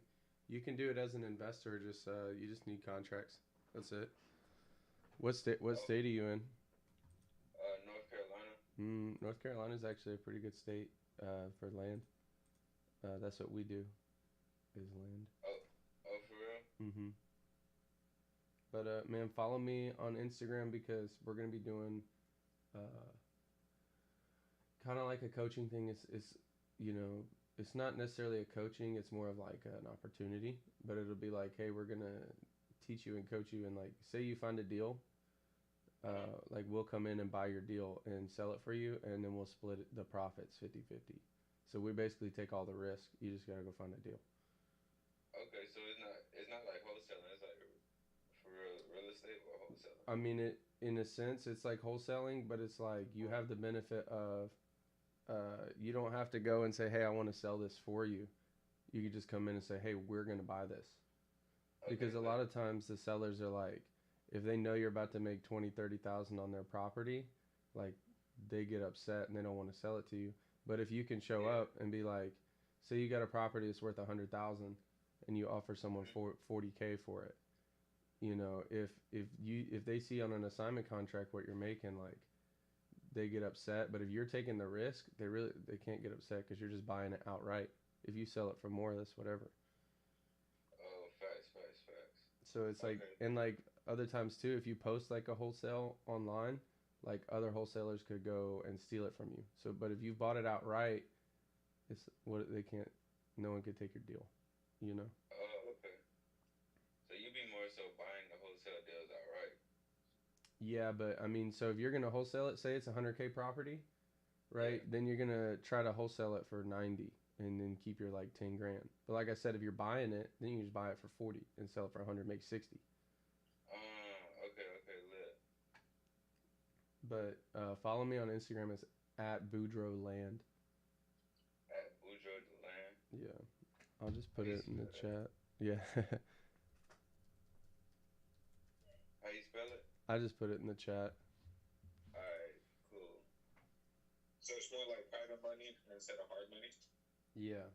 [SPEAKER 1] You can do it as an investor. Just you just need contracts. That's it. What
[SPEAKER 2] Oh,
[SPEAKER 1] state are you in?
[SPEAKER 2] North Carolina.
[SPEAKER 1] North Carolina is actually a pretty good state for land. That's what we do is land.
[SPEAKER 2] Oh, oh, for real?
[SPEAKER 1] Mm-hmm. But man, follow me on Instagram because we're gonna be doing uh, kind of like a coaching thing. Is you know it's not necessarily a coaching. It's more of like an opportunity. But it'll be like, hey, we're gonna teach you and coach you, and like say you find a deal.
[SPEAKER 2] Uh-huh.
[SPEAKER 1] Like we'll come in and buy your deal and sell it for you, and then we'll split the profits 50-50. So we basically take all the risk. You just gotta go find a deal.
[SPEAKER 2] Okay, so it's not like wholesaling. It's like for real estate or wholesaling.
[SPEAKER 1] I mean, it in a sense, it's like wholesaling, but it's like you have the benefit of you don't have to go and say, "Hey, I want to sell this for you." You could just come in and say, "Hey, we're gonna buy this."
[SPEAKER 2] Okay,
[SPEAKER 1] because a lot
[SPEAKER 2] look.
[SPEAKER 1] of times the sellers are like, if they know you're about to make 20, 30,000 on their property, like they get upset and they don't want to sell it to you. But if you can show
[SPEAKER 2] Yeah.
[SPEAKER 1] up and be like, say you got a property that's worth 100,000 and you offer someone
[SPEAKER 2] Mhm.
[SPEAKER 1] 40K for it, if they see on an assignment contract what you're making, like they get upset. But if you're taking the risk, they can't get upset because you're just buying it outright. If you sell it for more, that's whatever.
[SPEAKER 2] Oh, facts, facts, facts.
[SPEAKER 1] So it's like,
[SPEAKER 2] Okay.
[SPEAKER 1] and like other times too, if you post like a wholesale online, like other wholesalers could go and steal it from you. So, but if you've bought it outright, it's what they can't, no one could take your deal, you know?
[SPEAKER 2] Oh, okay. So you be more so buying the wholesale deals outright.
[SPEAKER 1] Yeah, but I mean, so if you're gonna wholesale it, say it's a 100K property, right?
[SPEAKER 2] Yeah.
[SPEAKER 1] Then you're gonna try to wholesale it for 90 and then keep your like 10 grand. But like I said, if you're buying it, then you just buy it for 40 and sell it for 100, make 60.
[SPEAKER 2] Okay, okay, lit.
[SPEAKER 1] But follow me on Instagram. It's at Boudreaux Land.
[SPEAKER 2] At Boudreaux the land.
[SPEAKER 1] Yeah, I'll just
[SPEAKER 2] How
[SPEAKER 1] put
[SPEAKER 2] you
[SPEAKER 1] it in the
[SPEAKER 2] spell that?
[SPEAKER 1] chat. Yeah,
[SPEAKER 2] How you spell it?
[SPEAKER 1] I just put it in the chat.
[SPEAKER 2] Alright, cool. So it's more like private money instead of hard money?
[SPEAKER 1] Yeah.
[SPEAKER 2] Yeah.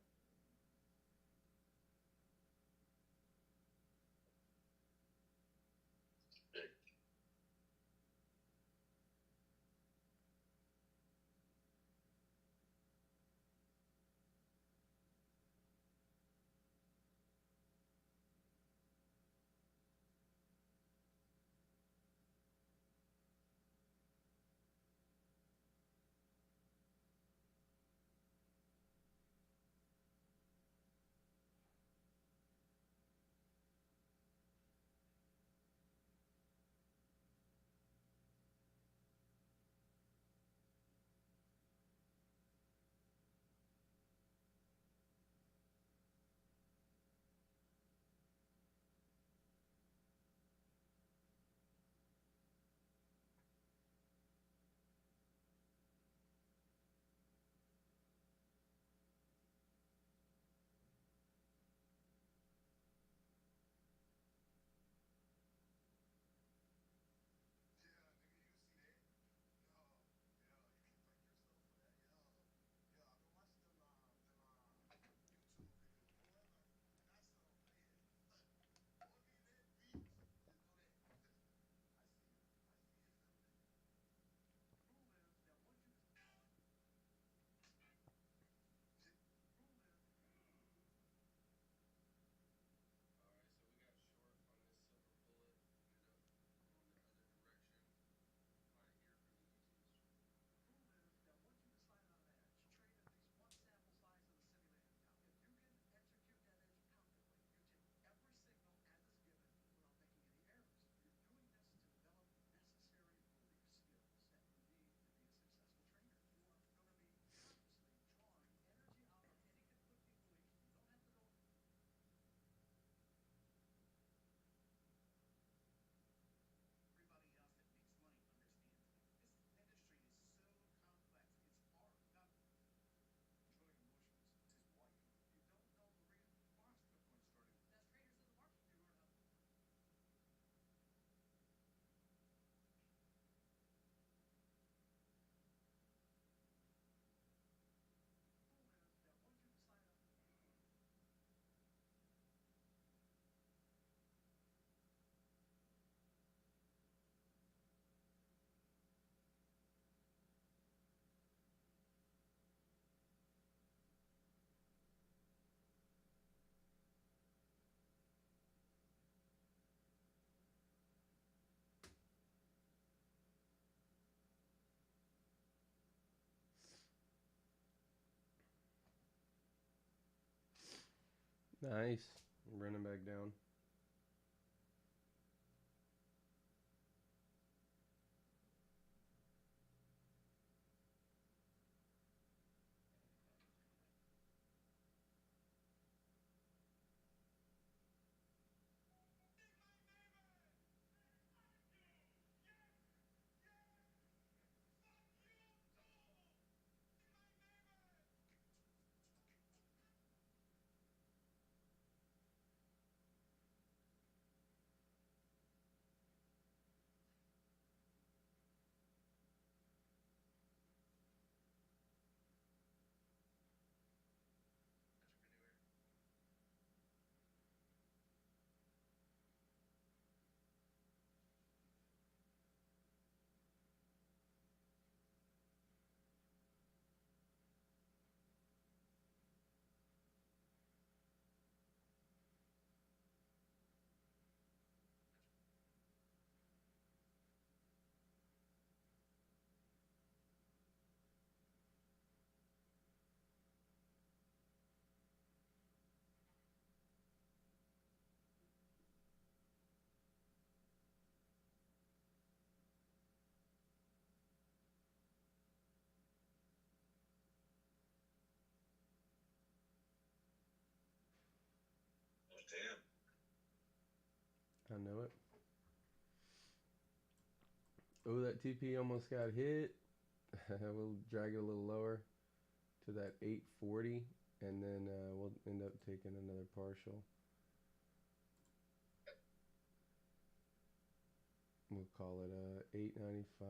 [SPEAKER 2] Alright, so we got short on this silver bullet. Ended up going the other direction. Alright, here for the YouTubes.
[SPEAKER 1] Nice. Running back down. I know it. Oh, that TP almost got hit. We'll drag it a little lower to that 840, and then we'll end up taking another partial. We'll call it 895.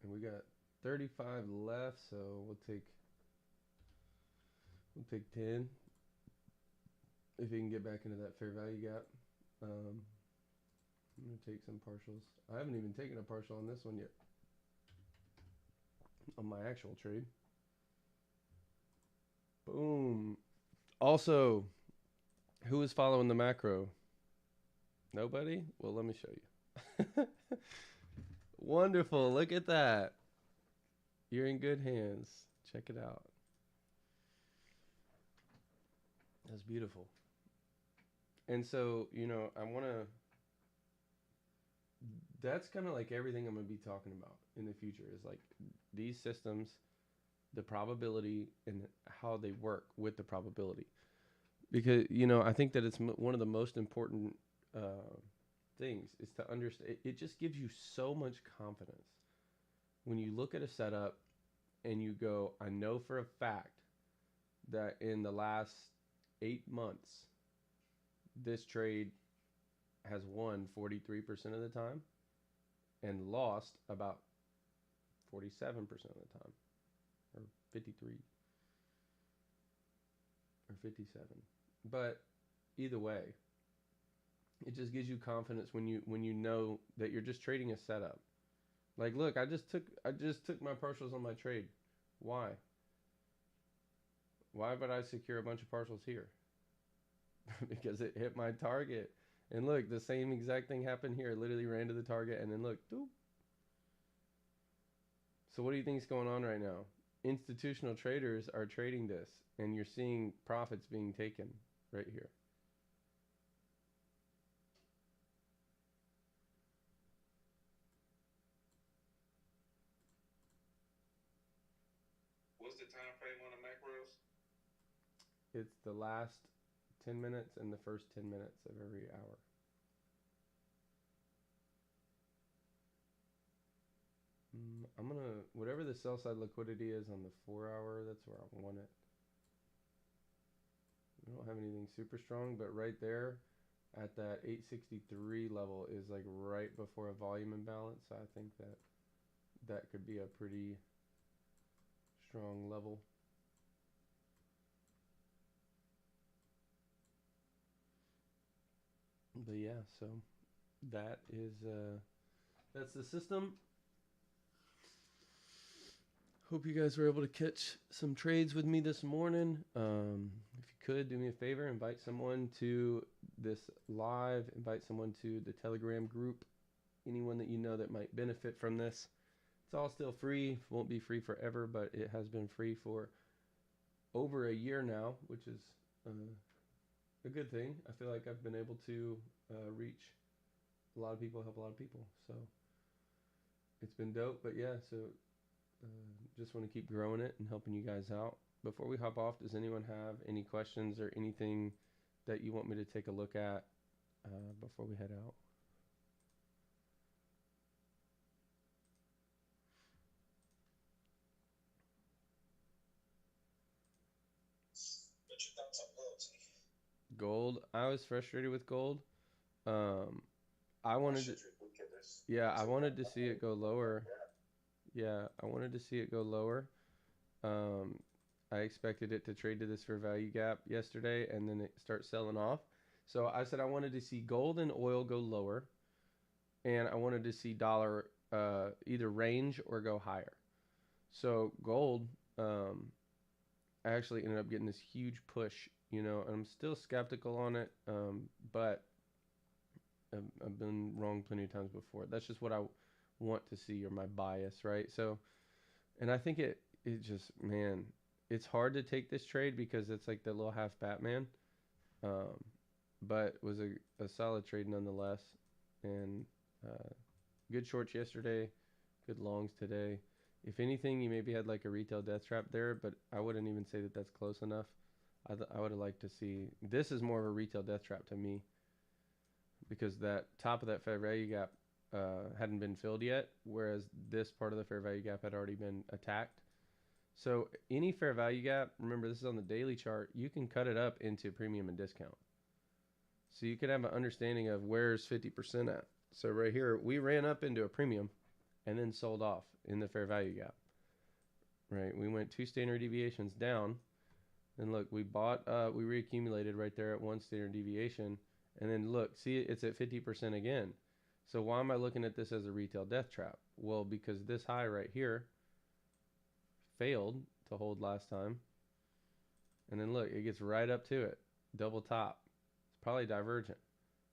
[SPEAKER 1] And we got 35 left, so we'll take 10 if you can get back into that fair value gap. I'm gonna take some partials. I haven't even taken a partial on this one yet, on my actual trade. Boom. Also, who is following the macro? Nobody? Well, let me show you. Wonderful. Look at that. You're in good hands. Check it out. That's beautiful. And so, I want to. That's kind of like everything I'm going to be talking about in the future is like these systems, the probability, and how they work with the probability. Because, I think that it's one of the most important things is to understand. It just gives you so much confidence when you look at a setup and you go, I know for a fact that in the last 8 months, this trade has won 43% of the time and lost about 47% of the time, or 53 or 57. But either way, it just gives you confidence when you know that you're just trading a setup. Like, look, I just took my partials on my trade. Why? Why would I secure a bunch of partials here? Because it hit my target. And look, the same exact thing happened here. It literally ran to the target and then look, doop. So what do you think is going on right now? Institutional traders are trading this, and you're seeing profits being taken right here.
[SPEAKER 2] What's the time frame on the macros?
[SPEAKER 1] It's the last 10 minutes and the first 10 minutes of every hour. I'm going to, whatever the sell side liquidity is on the 4 hour, that's where I want it. I don't have anything super strong, but right there at that 863 level is like right before a volume imbalance. So I think that could be a pretty strong level. But yeah, so that is that's the system. Hope you guys were able to catch some trades with me this morning. If you could, do me a favor, invite someone to this live, invite someone to the Telegram group, anyone that you know that might benefit from this. It's all still free. It won't be free forever, but it has been free for over a year now, which is a good thing. I feel like I've been able to reach a lot of people, help a lot of people. So it's been dope. But yeah, so just want to keep growing it and helping you guys out. Before we hop off, does anyone have any questions or anything that you want me to take a look at before we head out?
[SPEAKER 2] What's your thoughts on gold, T?
[SPEAKER 1] Gold. I was frustrated with gold. I wanted to, yeah, I wanted to see it go lower. Yeah, I wanted to see it go lower. I expected it to trade to this fair value gap yesterday and then it start selling off. So I said I wanted to see gold and oil go lower, and I wanted to see dollar either range or go higher. So gold, I actually ended up getting this huge push, and I'm still skeptical on it, but I've been wrong plenty of times before. That's just what I want to see, or my bias, right? So, and I think it just, man, it's hard to take this trade because it's like the little half Batman, but it was a solid trade nonetheless, and good shorts yesterday, good longs today. If anything, you maybe had like a retail death trap there, but I wouldn't even say that that's close enough. I would have liked to see, this is more of a retail death trap to me, because that top of that fair value gap hadn't been filled yet, whereas this part of the fair value gap had already been attacked. So any fair value gap, remember this is on the daily chart, you can cut it up into premium and discount. So you could have an understanding of where's 50% at. So right here, we ran up into a premium and then sold off in the fair value gap. Right, we went 2 standard deviations down, and look, we bought, we reaccumulated right there at 1 standard deviation, and then look, see, it's at 50% again. So why am I looking at this as a retail death trap? Well, because this high right here failed to hold last time, and then look, it gets right up to it, double top. It's probably divergent.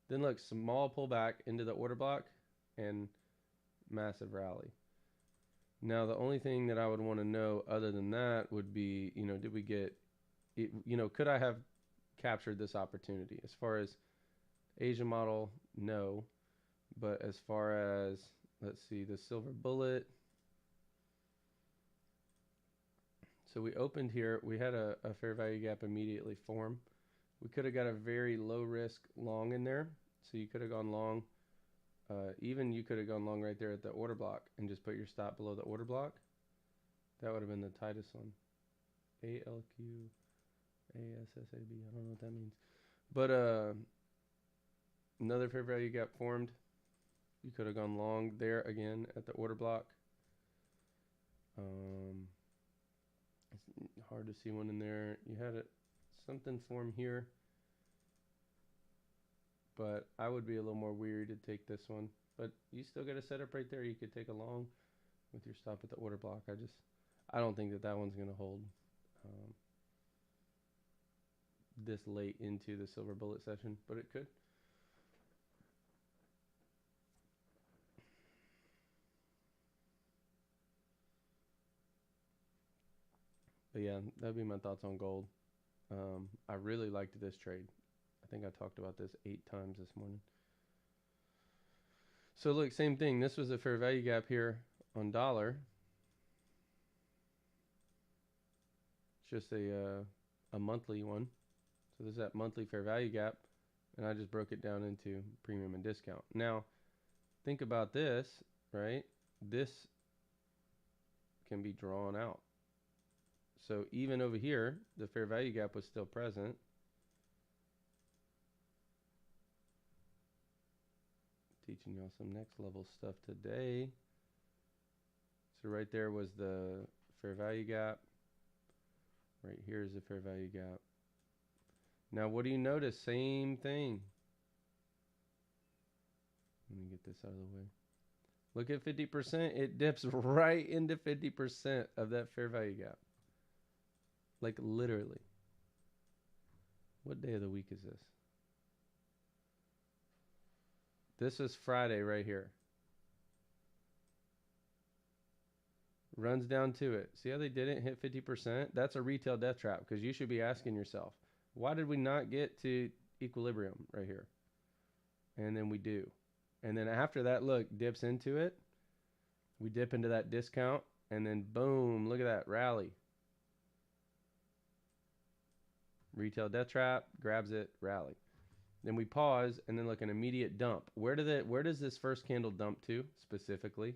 [SPEAKER 1] Then look, small pullback into the order block and massive rally. Now, the only thing that I would want to know other than that would be, did we get, could I have captured this opportunity? As far as Asia model, no. But as far as, let's see, the silver bullet. So we opened here. We had a fair value gap immediately form. We could have got a very low risk long in there. So you could have gone long. Even you could have gone long right there at the order block and just put your stop below the order block. That would have been the tightest one. ALQ, ASSAB. I don't know what that means. But another fair value gap formed. You could have gone long there again at the order block. It's hard to see one in there. You had something form here. But I would be a little more weary to take this one. But you still got a setup right there. You could take a long with your stop at the order block. I don't think that one's going to hold this late into the silver bullet session, but it could. But yeah, that'd be my thoughts on gold. I really liked this trade. I think I talked about this 8 times this morning. So look, same thing. This was a fair value gap here on dollar. It's just a monthly one. So this is that monthly fair value gap, and I just broke it down into premium and discount. Now, think about this, right? This can be drawn out. So even over here, the fair value gap was still present. Teaching y'all some next level stuff today. So right there was the fair value gap. Right here is the fair value gap. Now what do you notice? Same thing. Let me get this out of the way. Look at 50%. It dips right into 50% of that fair value gap. Like literally. What day of the week is this? This is Friday right here. Runs down to it. See how they didn't hit 50%? That's a retail death trap, because you should be asking yourself, why did we not get to equilibrium right here? And then we do. And then after that, look, dips into it. We dip into that discount, and then boom, look at that rally. Retail death trap, grabs it, rally. Then we pause, and then look, an immediate dump. Where does this first candle dump to specifically?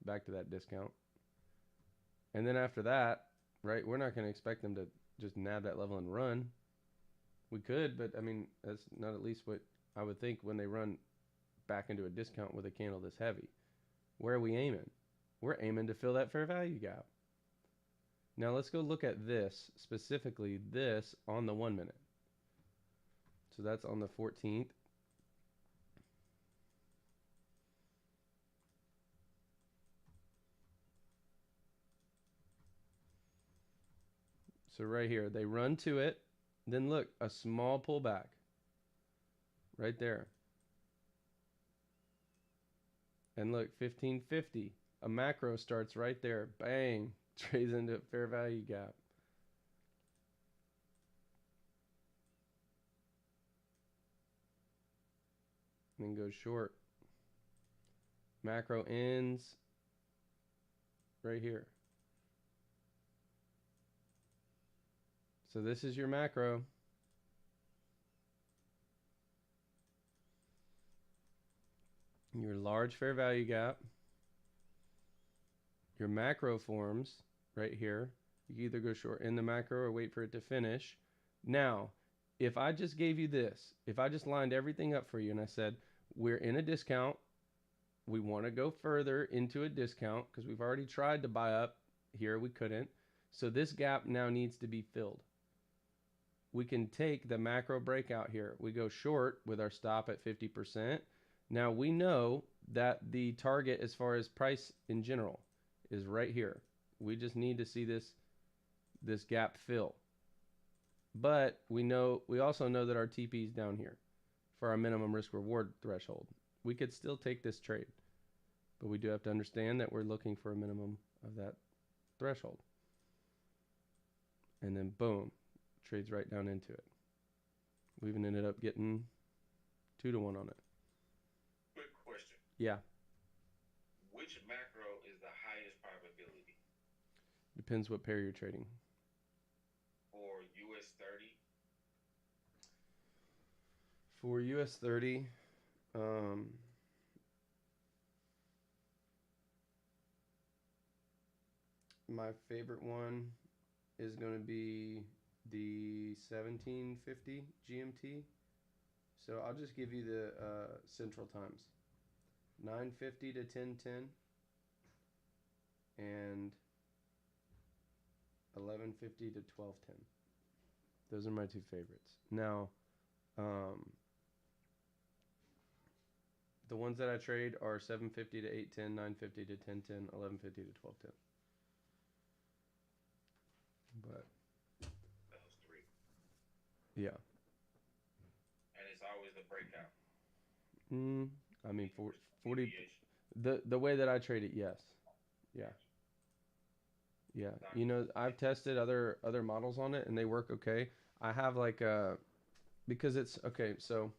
[SPEAKER 1] Back to that discount. And then after that, right, we're not going to expect them to just nab that level and run. We could, but I mean, that's not at least what I would think when they run back into a discount with a candle this heavy. Where are we aiming? We're aiming to fill that fair value gap. Now let's go look at this, specifically this on the 1 minute. So that's on the 14th. So right here, they run to it. Then look, a small pullback. Right there. And look, 1550. A macro starts right there. Bang. Trades into fair value gap. And then goes short. Macro ends right here. So this is your macro. Your large fair value gap. Your macro forms right here. You can either go short in the macro or wait for it to finish. Now, if I just gave you this, if I just lined everything up for you and I said, we're in a discount, we want to go further into a discount because we've already tried to buy up here, we couldn't. So this gap now needs to be filled. We can take the macro breakout here. We go short with our stop at 50%. Now we know that the target as far as price in general is right here. We just need to see this gap fill. But we also know that our TP is down here for our minimum risk reward threshold. We could still take this trade, but we do have to understand that we're looking for a minimum of that threshold. And then boom, trades right down into it. We even ended up getting 2-1 on it.
[SPEAKER 2] Quick question.
[SPEAKER 1] Yeah.
[SPEAKER 2] Which macro is the highest probability?
[SPEAKER 1] Depends what pair you're trading.
[SPEAKER 2] For US30?
[SPEAKER 1] For US30, my favorite one is going to be the 1750 GMT. So I'll just give you the central times. 9:50 to 10:10 and 11:50 to 12:10. Those are my two favorites. Now, the ones that I trade are 7:50 to 8:10, 9:50 to 10:10, 11:50 to 12:10. But
[SPEAKER 2] those three.
[SPEAKER 1] Yeah.
[SPEAKER 2] And it's always the breakout.
[SPEAKER 1] I mean, 40. The way that I trade it, yes. Yeah. Yeah. You know, I've tested other models on it and they work okay. I have like because it's okay, so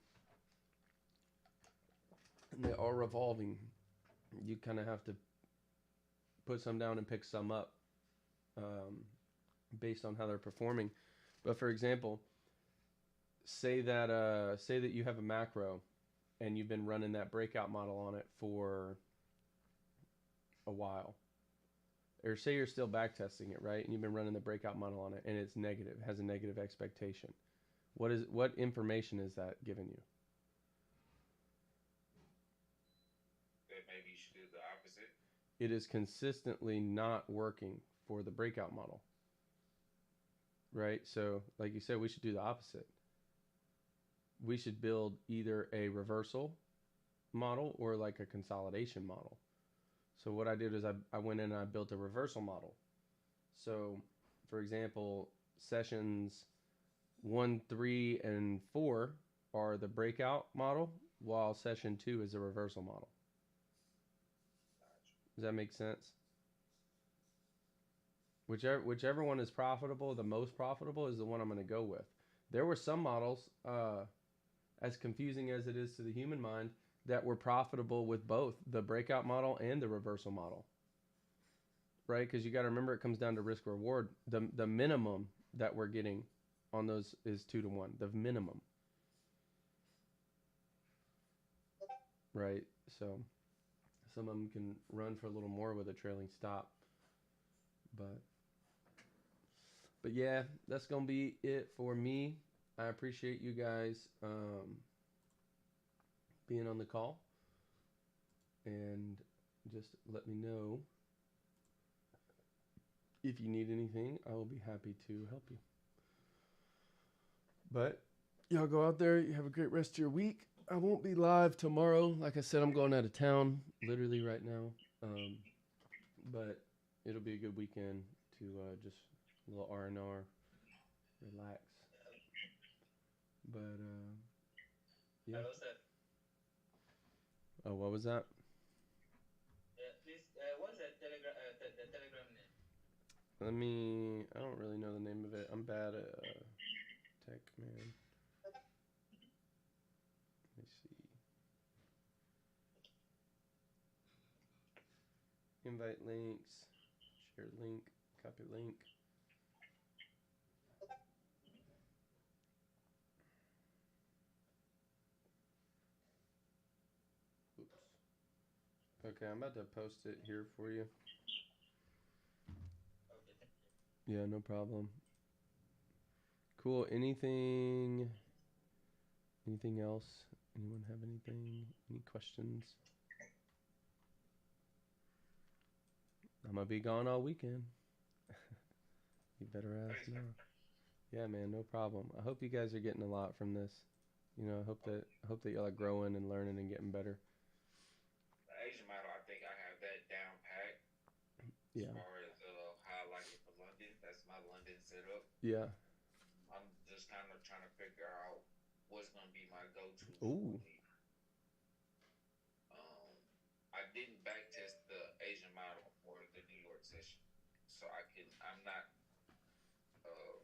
[SPEAKER 1] they are revolving. You kind of have to put some down and pick some up based on how they're performing. But for example, say that you have a macro and you've been running that breakout model on it for a while. Or say you're still back testing it, right? And you've been running the breakout model on it and it's negative, has a negative expectation. What information is that giving you?
[SPEAKER 2] That maybe you should do the opposite.
[SPEAKER 1] It is consistently not working for the breakout model. Right? So, like you said, we should do the opposite. We should build either a reversal model or like a consolidation model. So what I did is I went in and I built a reversal model. So, for example, sessions 1, 3, and 4 are the breakout model, while session 2 is a reversal model. Does that make sense? Whichever one is profitable, the most profitable is the one I'm going to go with. There were some models, as confusing as it is to the human mind, that were profitable with both the breakout model and the reversal model. Right? Because you got to remember it comes down to risk reward. The minimum that we're getting on those is 2-1. The minimum. Right? So some of them can run for a little more with a trailing stop. But yeah, that's going to be it for me. I appreciate you guys being on the call. And just let me know if you need anything. I will be happy to help you. But y'all go out there. You have a great rest of your week. I won't be live tomorrow. Like I said, I'm going out of town literally right now. But it'll be a good weekend to just a little R&R, relax. But yeah.
[SPEAKER 3] Hello, sir.
[SPEAKER 1] Oh, what was that?
[SPEAKER 3] Please, what's the Telegram name?
[SPEAKER 1] I don't really know the name of it. I'm bad at tech, man. Let me see. Invite links, share link, copy link. Okay, I'm about to post it here for you.
[SPEAKER 3] Okay, thank you.
[SPEAKER 1] Yeah, no problem. Cool. Anything else? Anyone have anything? Any questions? I'm gonna be gone all weekend. You better ask
[SPEAKER 2] Thanks, man.
[SPEAKER 1] now. Yeah, man, no problem. I hope you guys are getting a lot from this. You know,
[SPEAKER 2] Oh,
[SPEAKER 1] I hope that y'all are growing and learning and getting better.
[SPEAKER 2] the Asian model, I think I have that down pat as
[SPEAKER 1] Yeah.
[SPEAKER 2] far as how I like it for London. That's my London setup.
[SPEAKER 1] Yeah.
[SPEAKER 2] I'm just kind of trying to figure out what's gonna be my go-to for
[SPEAKER 1] Ooh.
[SPEAKER 2] the. Um, I didn't back test the Asian model for the New York session, so I can. I'm not uh,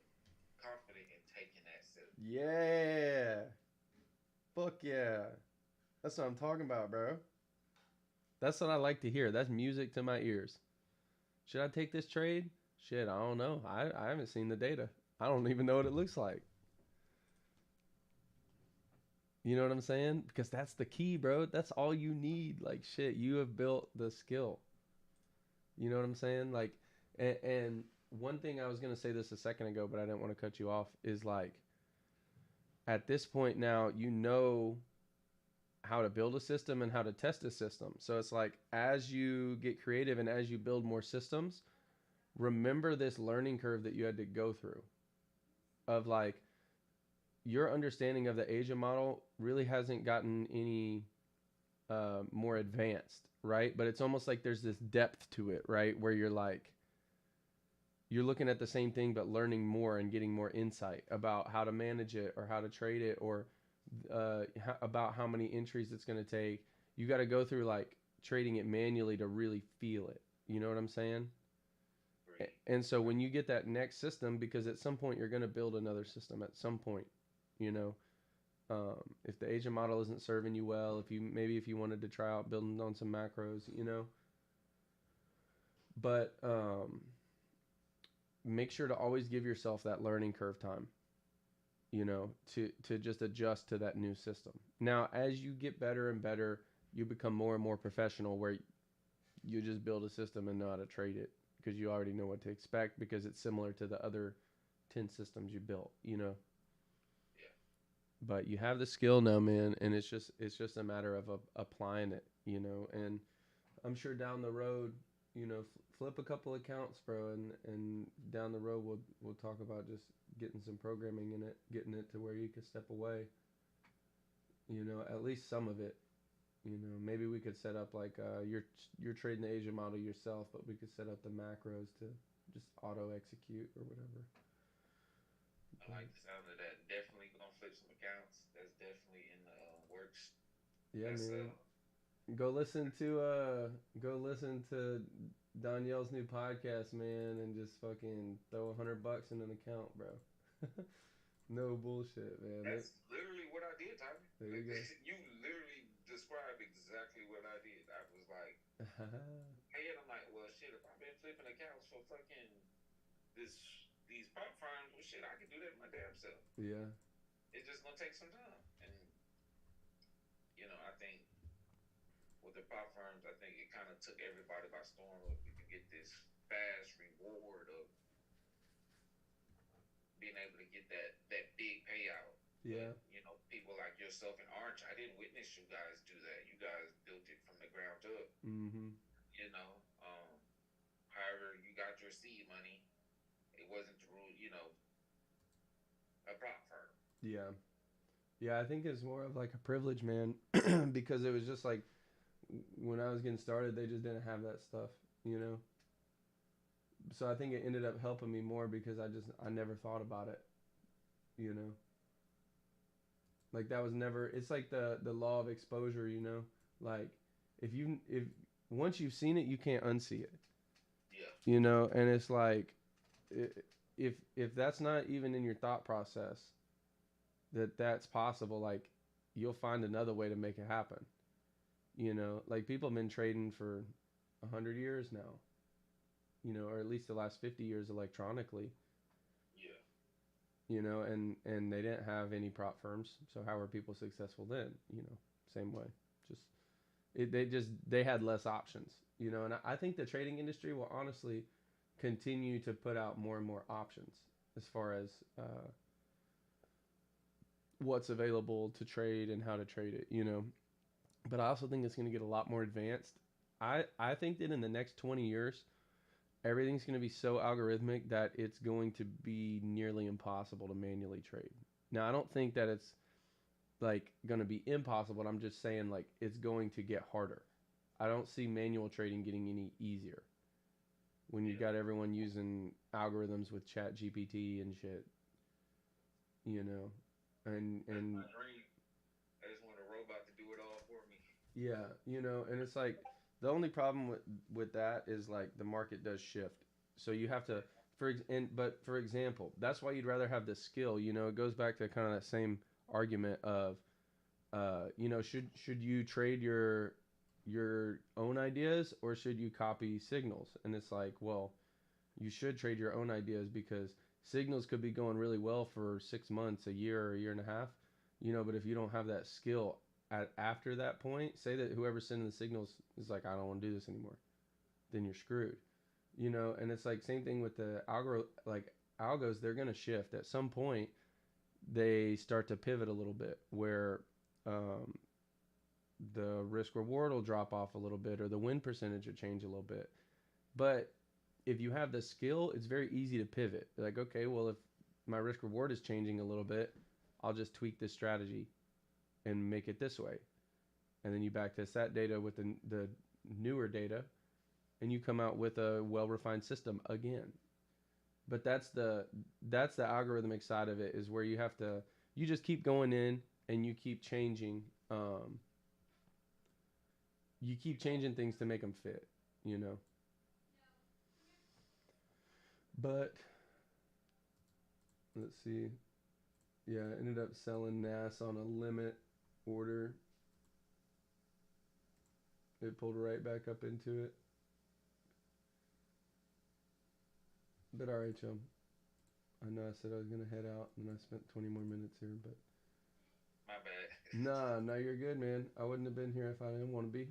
[SPEAKER 2] confident in taking that setup.
[SPEAKER 1] Yeah. Fuck yeah. That's what I'm talking about, bro. That's what I like to hear. That's music to my ears. Should I take this trade? Shit, I don't know. I haven't seen the data. I don't even know what it looks like. You know what I'm saying? Because that's the key, bro. That's all you need. Like shit, you have built the skill. You know what I'm saying? Like, and one thing I was gonna say this a second ago, but I didn't want to cut you off. Is like, at this point now, you know how to build a system and how to test a system. So it's like as you get creative and as you build more systems, remember this learning curve that you had to go through. Of like your understanding of the Asia model really hasn't gotten any more advanced, right? But it's almost like there's this depth to it, right? Where you're like, you're looking at the same thing but learning more and getting more insight about how to manage it or how to trade it or about how many entries it's going to take. You got to go through like trading it manually to really feel it. You know what I'm saying?
[SPEAKER 2] Agreed.
[SPEAKER 1] And so when you get that next system, because at some point you're going to build another system at some point, you know, if the Asian model isn't serving you well, if you wanted to try out building on some macros, you know, but make sure to always give yourself that learning curve time, you know, to just adjust to that new system. Now, as you get better and better, you become more and more professional where you just build a system and know how to trade it because you already know what to expect because it's similar to the other 10 systems you built, you know.
[SPEAKER 2] Yeah.
[SPEAKER 1] But you have the skill now, man, and it's just a matter of applying it, you know. And I'm sure down the road, you know, flip a couple accounts, bro, and down the road we'll talk about just getting some programming in it, getting it to where you can step away, you know, at least some of it. You know, maybe we could set up like you're trading the Asia model yourself, but we could set up the macros to just auto execute or whatever.
[SPEAKER 2] I
[SPEAKER 1] But
[SPEAKER 2] like the sound of that. Definitely gonna flip some accounts. That's definitely in the works.
[SPEAKER 1] yeah,
[SPEAKER 2] That's
[SPEAKER 1] man. Go listen to Danielle's new podcast, man, and just fucking throw $100 in an account, bro. No bullshit, man.
[SPEAKER 2] that's literally what I did, Tommy.
[SPEAKER 1] There you go.
[SPEAKER 2] You literally described exactly what I did. I was like, hey, and I'm like, well, shit. If I've been flipping accounts for fucking this these prop firms, well, shit, I can do that my damn self.
[SPEAKER 1] Yeah,
[SPEAKER 2] It's just gonna take some time, and I think with the prop firms, I think it kind of took everybody by storm. Of you can get this fast reward of being able to get that big payout. But
[SPEAKER 1] yeah.
[SPEAKER 2] people like yourself and Arch, I didn't witness you guys do that. You guys built it from the ground up.
[SPEAKER 1] Mm-hmm.
[SPEAKER 2] You know, um, however you got your seed money, it wasn't through a prop firm.
[SPEAKER 1] Yeah. Yeah, I think it's more of like a privilege, man, because it was just like when I was getting started, they just didn't have that stuff, you know. So I think it ended up helping me more because I never thought about it, you know. Like that was never. It's like the law of exposure, you know. Like if once you've seen it, you can't unsee it,
[SPEAKER 2] Yeah,
[SPEAKER 1] you know. And it's like if that's not even in your thought process that that's possible, like you'll find another way to make it happen. You know, like people have been trading for 100 years now, you know, or at least the last 50 years electronically,
[SPEAKER 2] yeah.
[SPEAKER 1] you know, and they didn't have any prop firms. So how were people successful then? You know, same way. Just They had less options, you know. And I think the trading industry will honestly continue to put out more and more options as far as what's available to trade and how to trade it, you know. But I also think it's going to get a lot more advanced. I think that in the next 20 years, everything's going to be so algorithmic that it's going to be nearly impossible to manually trade. Now, I don't think that it's like going to be impossible. I'm just saying like it's going to get harder. I don't see manual trading getting any easier when you got everyone using algorithms with Chat GPT and shit, you know. And
[SPEAKER 2] my dream. I just want a robot to do it all for me.
[SPEAKER 1] yeah, you know, and it's like the only problem with that is like the market does shift. So you have to but for example, that's why you'd rather have the skill, you know. It goes back to kind of that same argument of you know, should you trade your own ideas or should you copy signals? And it's like, well, you should trade your own ideas because signals could be going really well for 6 months, a year, or a year and a half, you know. But if you don't have that skill after that point, say that whoever's sending the signals is like, I don't want to do this anymore, then you're screwed, you know. And it's like same thing with the algos. They're gonna shift at some point. They start to pivot a little bit where um, the risk reward will drop off a little bit or the win percentage will change a little bit. But if you have the skill, it's very easy to pivot. Like, okay, well, if my risk reward is changing a little bit, I'll just tweak this strategy and make it this way. And then you backtest that data with the newer data, and you come out with a well refined system again. But that's the algorithmic side of it is where you just keep going in and um, you keep changing things to make them fit, you know. But let's see. Yeah, I ended up selling NAS on a limit order. It pulled right back up into it. But all right, chum. I know I said I was gonna head out, and I spent 20 more minutes here, but
[SPEAKER 2] My bad.
[SPEAKER 1] nah, no, you're good, man. I wouldn't have been here if I didn't want to be.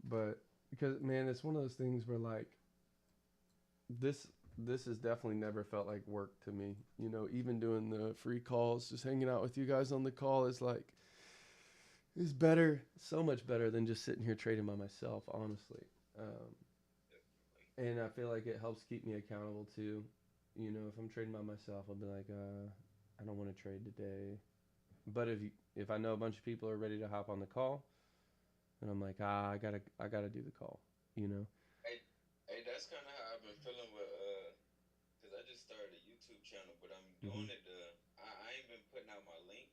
[SPEAKER 1] But because man, it's one of those things where like this this has definitely never felt like work to me. You know, even doing the free calls, just hanging out with you guys on the call is like is better, so much better than just sitting here trading by myself, honestly. Um, and I feel like it helps keep me accountable too. You know, if I'm trading by myself, I'll be like, I don't want to trade today. But if I know a bunch of people are ready to hop on the call, and I'm like, I gotta do the call. You know.
[SPEAKER 3] Hey, hey, that's kind of how I've been feeling with cause I just started a YouTube channel, but I'm
[SPEAKER 1] Mm-hmm.
[SPEAKER 3] doing it. I ain't been putting out my link.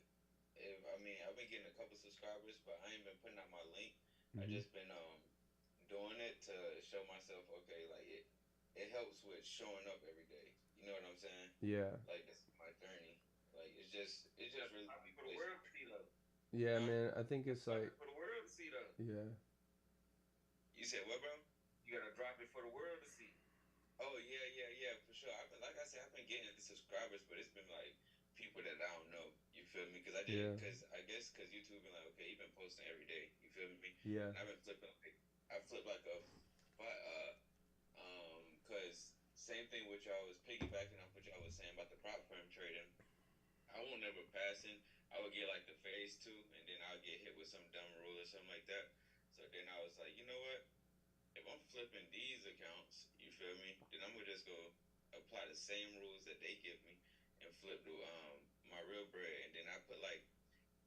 [SPEAKER 3] If I mean, I've been getting a couple subscribers, but I ain't been putting out my link. I
[SPEAKER 1] Mm-hmm.
[SPEAKER 3] just been doing it to show myself, okay, like it helps with showing up every day. You know what I'm saying?
[SPEAKER 1] Yeah.
[SPEAKER 3] Like this is my journey. Like it's
[SPEAKER 2] You
[SPEAKER 3] just
[SPEAKER 2] gotta
[SPEAKER 3] really
[SPEAKER 2] drop
[SPEAKER 3] me
[SPEAKER 2] it for the
[SPEAKER 3] placing
[SPEAKER 2] world
[SPEAKER 3] my
[SPEAKER 2] to see
[SPEAKER 3] feet.
[SPEAKER 2] though.
[SPEAKER 1] Yeah,
[SPEAKER 3] Huh?
[SPEAKER 1] man. I think
[SPEAKER 2] You
[SPEAKER 1] it's
[SPEAKER 2] gotta drop
[SPEAKER 1] like,
[SPEAKER 2] it for the world to see though.
[SPEAKER 1] yeah,
[SPEAKER 3] You said what, bro?
[SPEAKER 2] You gotta drop it for the world to see.
[SPEAKER 3] Oh yeah, yeah, yeah, for sure. I've been like I said, I've been getting subscribers, but it's been like people that I don't know. You feel me? Because I did,
[SPEAKER 1] yeah,
[SPEAKER 3] because I guess because YouTube been like, okay, you've been posting every day. You feel me?
[SPEAKER 1] yeah,
[SPEAKER 3] And I've been flipping. Like, I flip like a, but because same thing which I was piggybacking off what y'all was saying about the prop firm trading. I won't never passing. I would get like the phase two, and then I'll get hit with some dumb rule or something like that. So then I was like, you know what? If I'm flipping these accounts, you feel me? Then I'm gonna just go apply the same rules that they give me and flip the my real bread. And then I put like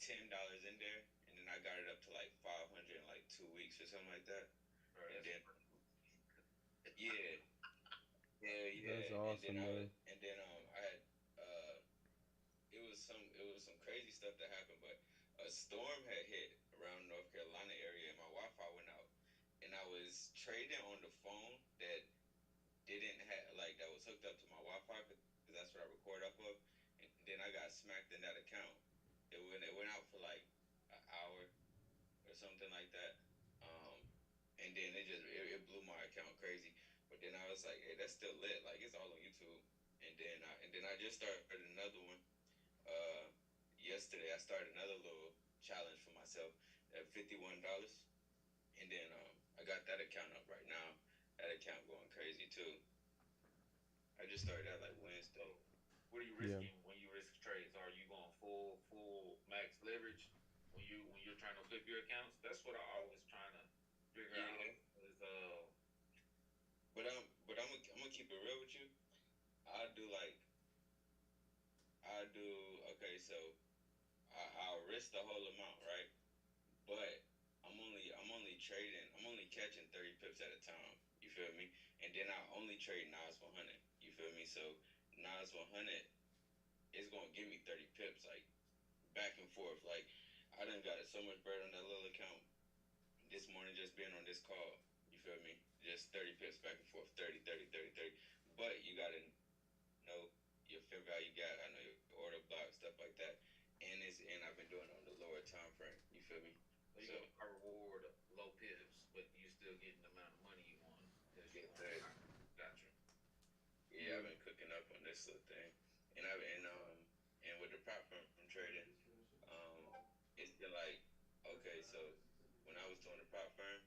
[SPEAKER 3] $10 in there, and then I got it up to like 500 in like 2 weeks or something like that.
[SPEAKER 2] Bro,
[SPEAKER 3] And
[SPEAKER 2] that's
[SPEAKER 3] then yeah, yeah,
[SPEAKER 1] that's
[SPEAKER 3] yeah.
[SPEAKER 1] awesome, man.
[SPEAKER 3] And then I had it was some crazy stuff that happened, but a storm had hit around North Carolina area, and my Wi-Fi went out, and I was trading on the phone that didn't have like that was hooked up to my Wi-Fi because that's what I record off of, and then I got smacked in that account. It went out for like an hour or something like that, um, and then it blew my account crazy. But then I was like, hey, that's still lit. Like it's all on YouTube. And then I just started another one uh, yesterday. I started another little challenge for myself at $51. And then I got that account up right now. That account going crazy too. I just started that like
[SPEAKER 2] So,
[SPEAKER 3] Wednesday.
[SPEAKER 2] what are you
[SPEAKER 1] Yeah.
[SPEAKER 2] risking when you risk trades? Are you going full max leverage when you're trying to flip your accounts? That's what I always trying to figure out.
[SPEAKER 3] Yeah,
[SPEAKER 2] Is
[SPEAKER 3] but I'm gonna keep it real with you. I do like I do okay. So I'll risk the whole amount, right? But I'm only trading. I'm only catching 30 pips at a time. You feel me? And then I only trade Nas 100. You feel me? So Nas 100 is gonna give me 30 pips, like back and forth. Like I done got so much bread on that little account this morning just being on this call. You feel me? Just 30 pips back and forth, 30, 30, 30, 30. But you gotta know your fair value gap. I know your order block, stuff like that. And I've been doing it on the lower time frame. You feel me?
[SPEAKER 2] so
[SPEAKER 3] So
[SPEAKER 2] you gonna reward low pips, but you still getting the amount of money you want because you
[SPEAKER 3] yes,
[SPEAKER 2] want.
[SPEAKER 3] sir.
[SPEAKER 2] Gotcha.
[SPEAKER 3] Yeah, I've
[SPEAKER 1] Yeah.
[SPEAKER 3] been cooking up on this little thing, and with the prop firm trading, um, it's been like okay, so when I was doing the prop firm,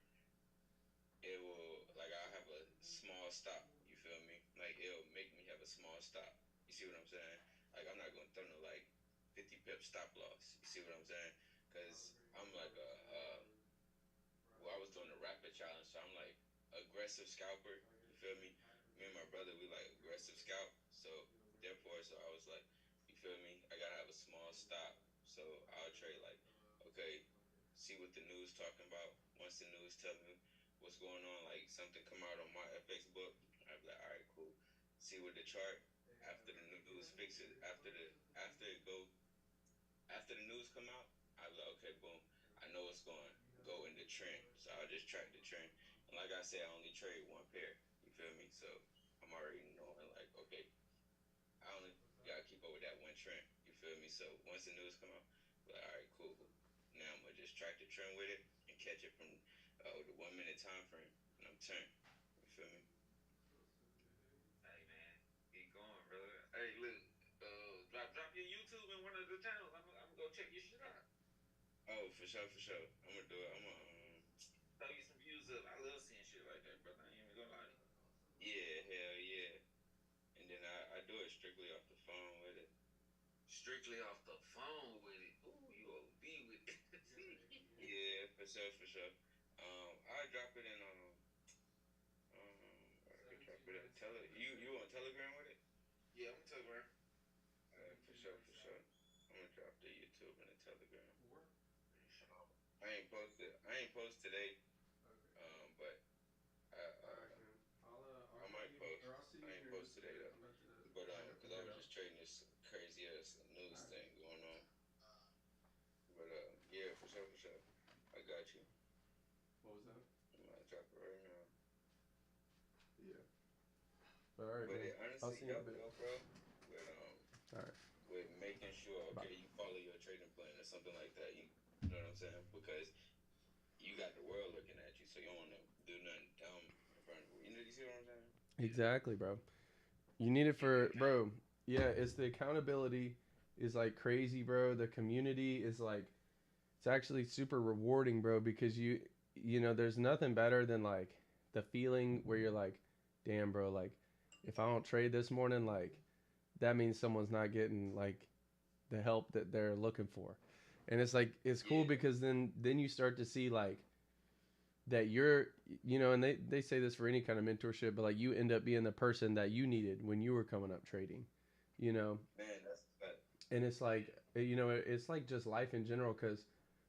[SPEAKER 3] it will like I'll have a small stop. You feel me? Like it'll make me have a small stop. You see what I'm saying? Like I'm not gonna throw no like 50 pip stop loss. You see what I'm saying? Cause I'm like well, I was doing a rapid challenge, so I'm like aggressive scalper. You feel me? Me and my brother, we like aggressive scalp. So therefore, so I was like, you feel me? I gotta have a small stop. So I'll trade like, okay, see what the news talking about. Once the news tell me what's going on, like something come out on my FX book, I'll be like, all right, cool. See what the chart after the news fixes after it after the news come out, I'll be like, okay, boom. I know it's going to go in the trend, so I'll just track the trend. And like I said, I only trade one pair. You feel me? So I'm already knowing like, okay, I only gotta keep up with that one trend. You feel me? So once the news come out, like, all right, cool. Now I'm gonna just track the trend with it and catch it from the 1 minute time frame, and I'm turned. You feel me?
[SPEAKER 2] Hey man, keep going, brother. Hey, look, drop your YouTube in one of the channels. I'm gonna go check your shit out.
[SPEAKER 3] Oh, for sure, for sure. I'm gonna do it. I'm gonna
[SPEAKER 2] Throw you some views up. I love seeing shit like that, brother. I ain't even gonna lie to you.
[SPEAKER 3] yeah, hell yeah. And then I do it strictly off the phone with it.
[SPEAKER 2] Strictly off the phone with it. Ooh, you OD with it.
[SPEAKER 3] Yeah, for sure, for sure. I drop it in I could drop it at you on Telegram with it?
[SPEAKER 2] Yeah, I'm gonna tell you, man.
[SPEAKER 3] For sure, for sure. I'm gonna drop the YouTube and the Telegram.
[SPEAKER 2] Appreciate it.
[SPEAKER 3] I ain't post today. But I might post. I ain't post today though. But cause I was just trading this crazy ass news thing going on. But yeah, for sure, for sure. I got you.
[SPEAKER 1] What was that?
[SPEAKER 3] I'm gonna drop it right now.
[SPEAKER 1] Yeah. All right,
[SPEAKER 3] But
[SPEAKER 1] man.
[SPEAKER 3] it
[SPEAKER 1] I'll
[SPEAKER 3] honestly
[SPEAKER 1] see you in a
[SPEAKER 3] helped
[SPEAKER 1] bit.
[SPEAKER 3] though, bro. With
[SPEAKER 1] All right.
[SPEAKER 3] with making sure
[SPEAKER 1] Bye.
[SPEAKER 3] okay you follow your trading plan or something like that. You know what I'm saying? Because you got the world looking at you, so you don't want to do nothing dumb in front of you. You see what I'm saying?
[SPEAKER 2] Yeah.
[SPEAKER 1] Exactly, bro. You need it
[SPEAKER 2] Keep you
[SPEAKER 1] for,
[SPEAKER 2] accountable.
[SPEAKER 1] bro. Yeah, it's the accountability is like crazy, bro. The community is like it's actually super rewarding, bro, because you know, there's nothing better than like the feeling where you're like, damn, bro, like if I don't trade this morning, like that means someone's not getting like the help that they're looking for. And it's like it's
[SPEAKER 3] Yeah,
[SPEAKER 1] cool because then you start to see like that you're you know, and they say this for any kind of mentorship, but like you end up being the person that you needed when you were coming up trading, you know.
[SPEAKER 3] man, that's a fact.
[SPEAKER 1] And it's like you know, it's like just life in general because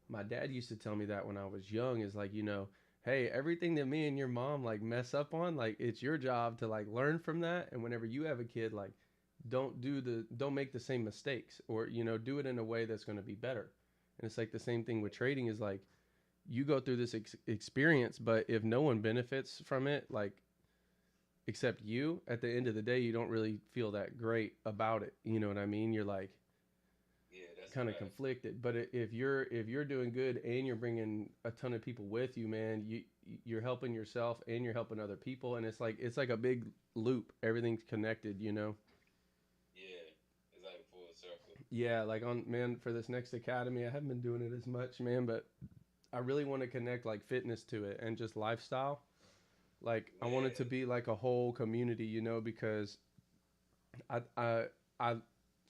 [SPEAKER 1] my dad used to tell me that when I was young is like, you know, hey, everything that me and your mom like mess up on, like it's your job to like learn from that, and whenever you have a kid, like don't make the same mistakes, or you know, do it in a way that's going to be better. And it's like the same thing with trading is like you go through this experience, but if no one benefits from it, like except you, at the end of the day, you don't really feel that great about it. You know what I mean? You're like
[SPEAKER 3] Yeah, that's
[SPEAKER 1] kind of
[SPEAKER 3] facts.
[SPEAKER 1] conflicted. But if you're doing good and you're bringing a ton of people with you, man, you're helping yourself and you're helping other people, and it's like a big loop. Everything's connected, you know.
[SPEAKER 3] Yeah, it's like full circle.
[SPEAKER 1] Yeah, like on man for this next academy, I haven't been doing it as much, man, but I really want to connect like fitness to it and just lifestyle. Like I want it to
[SPEAKER 3] Yeah,
[SPEAKER 1] be like a whole community, you know, because I I I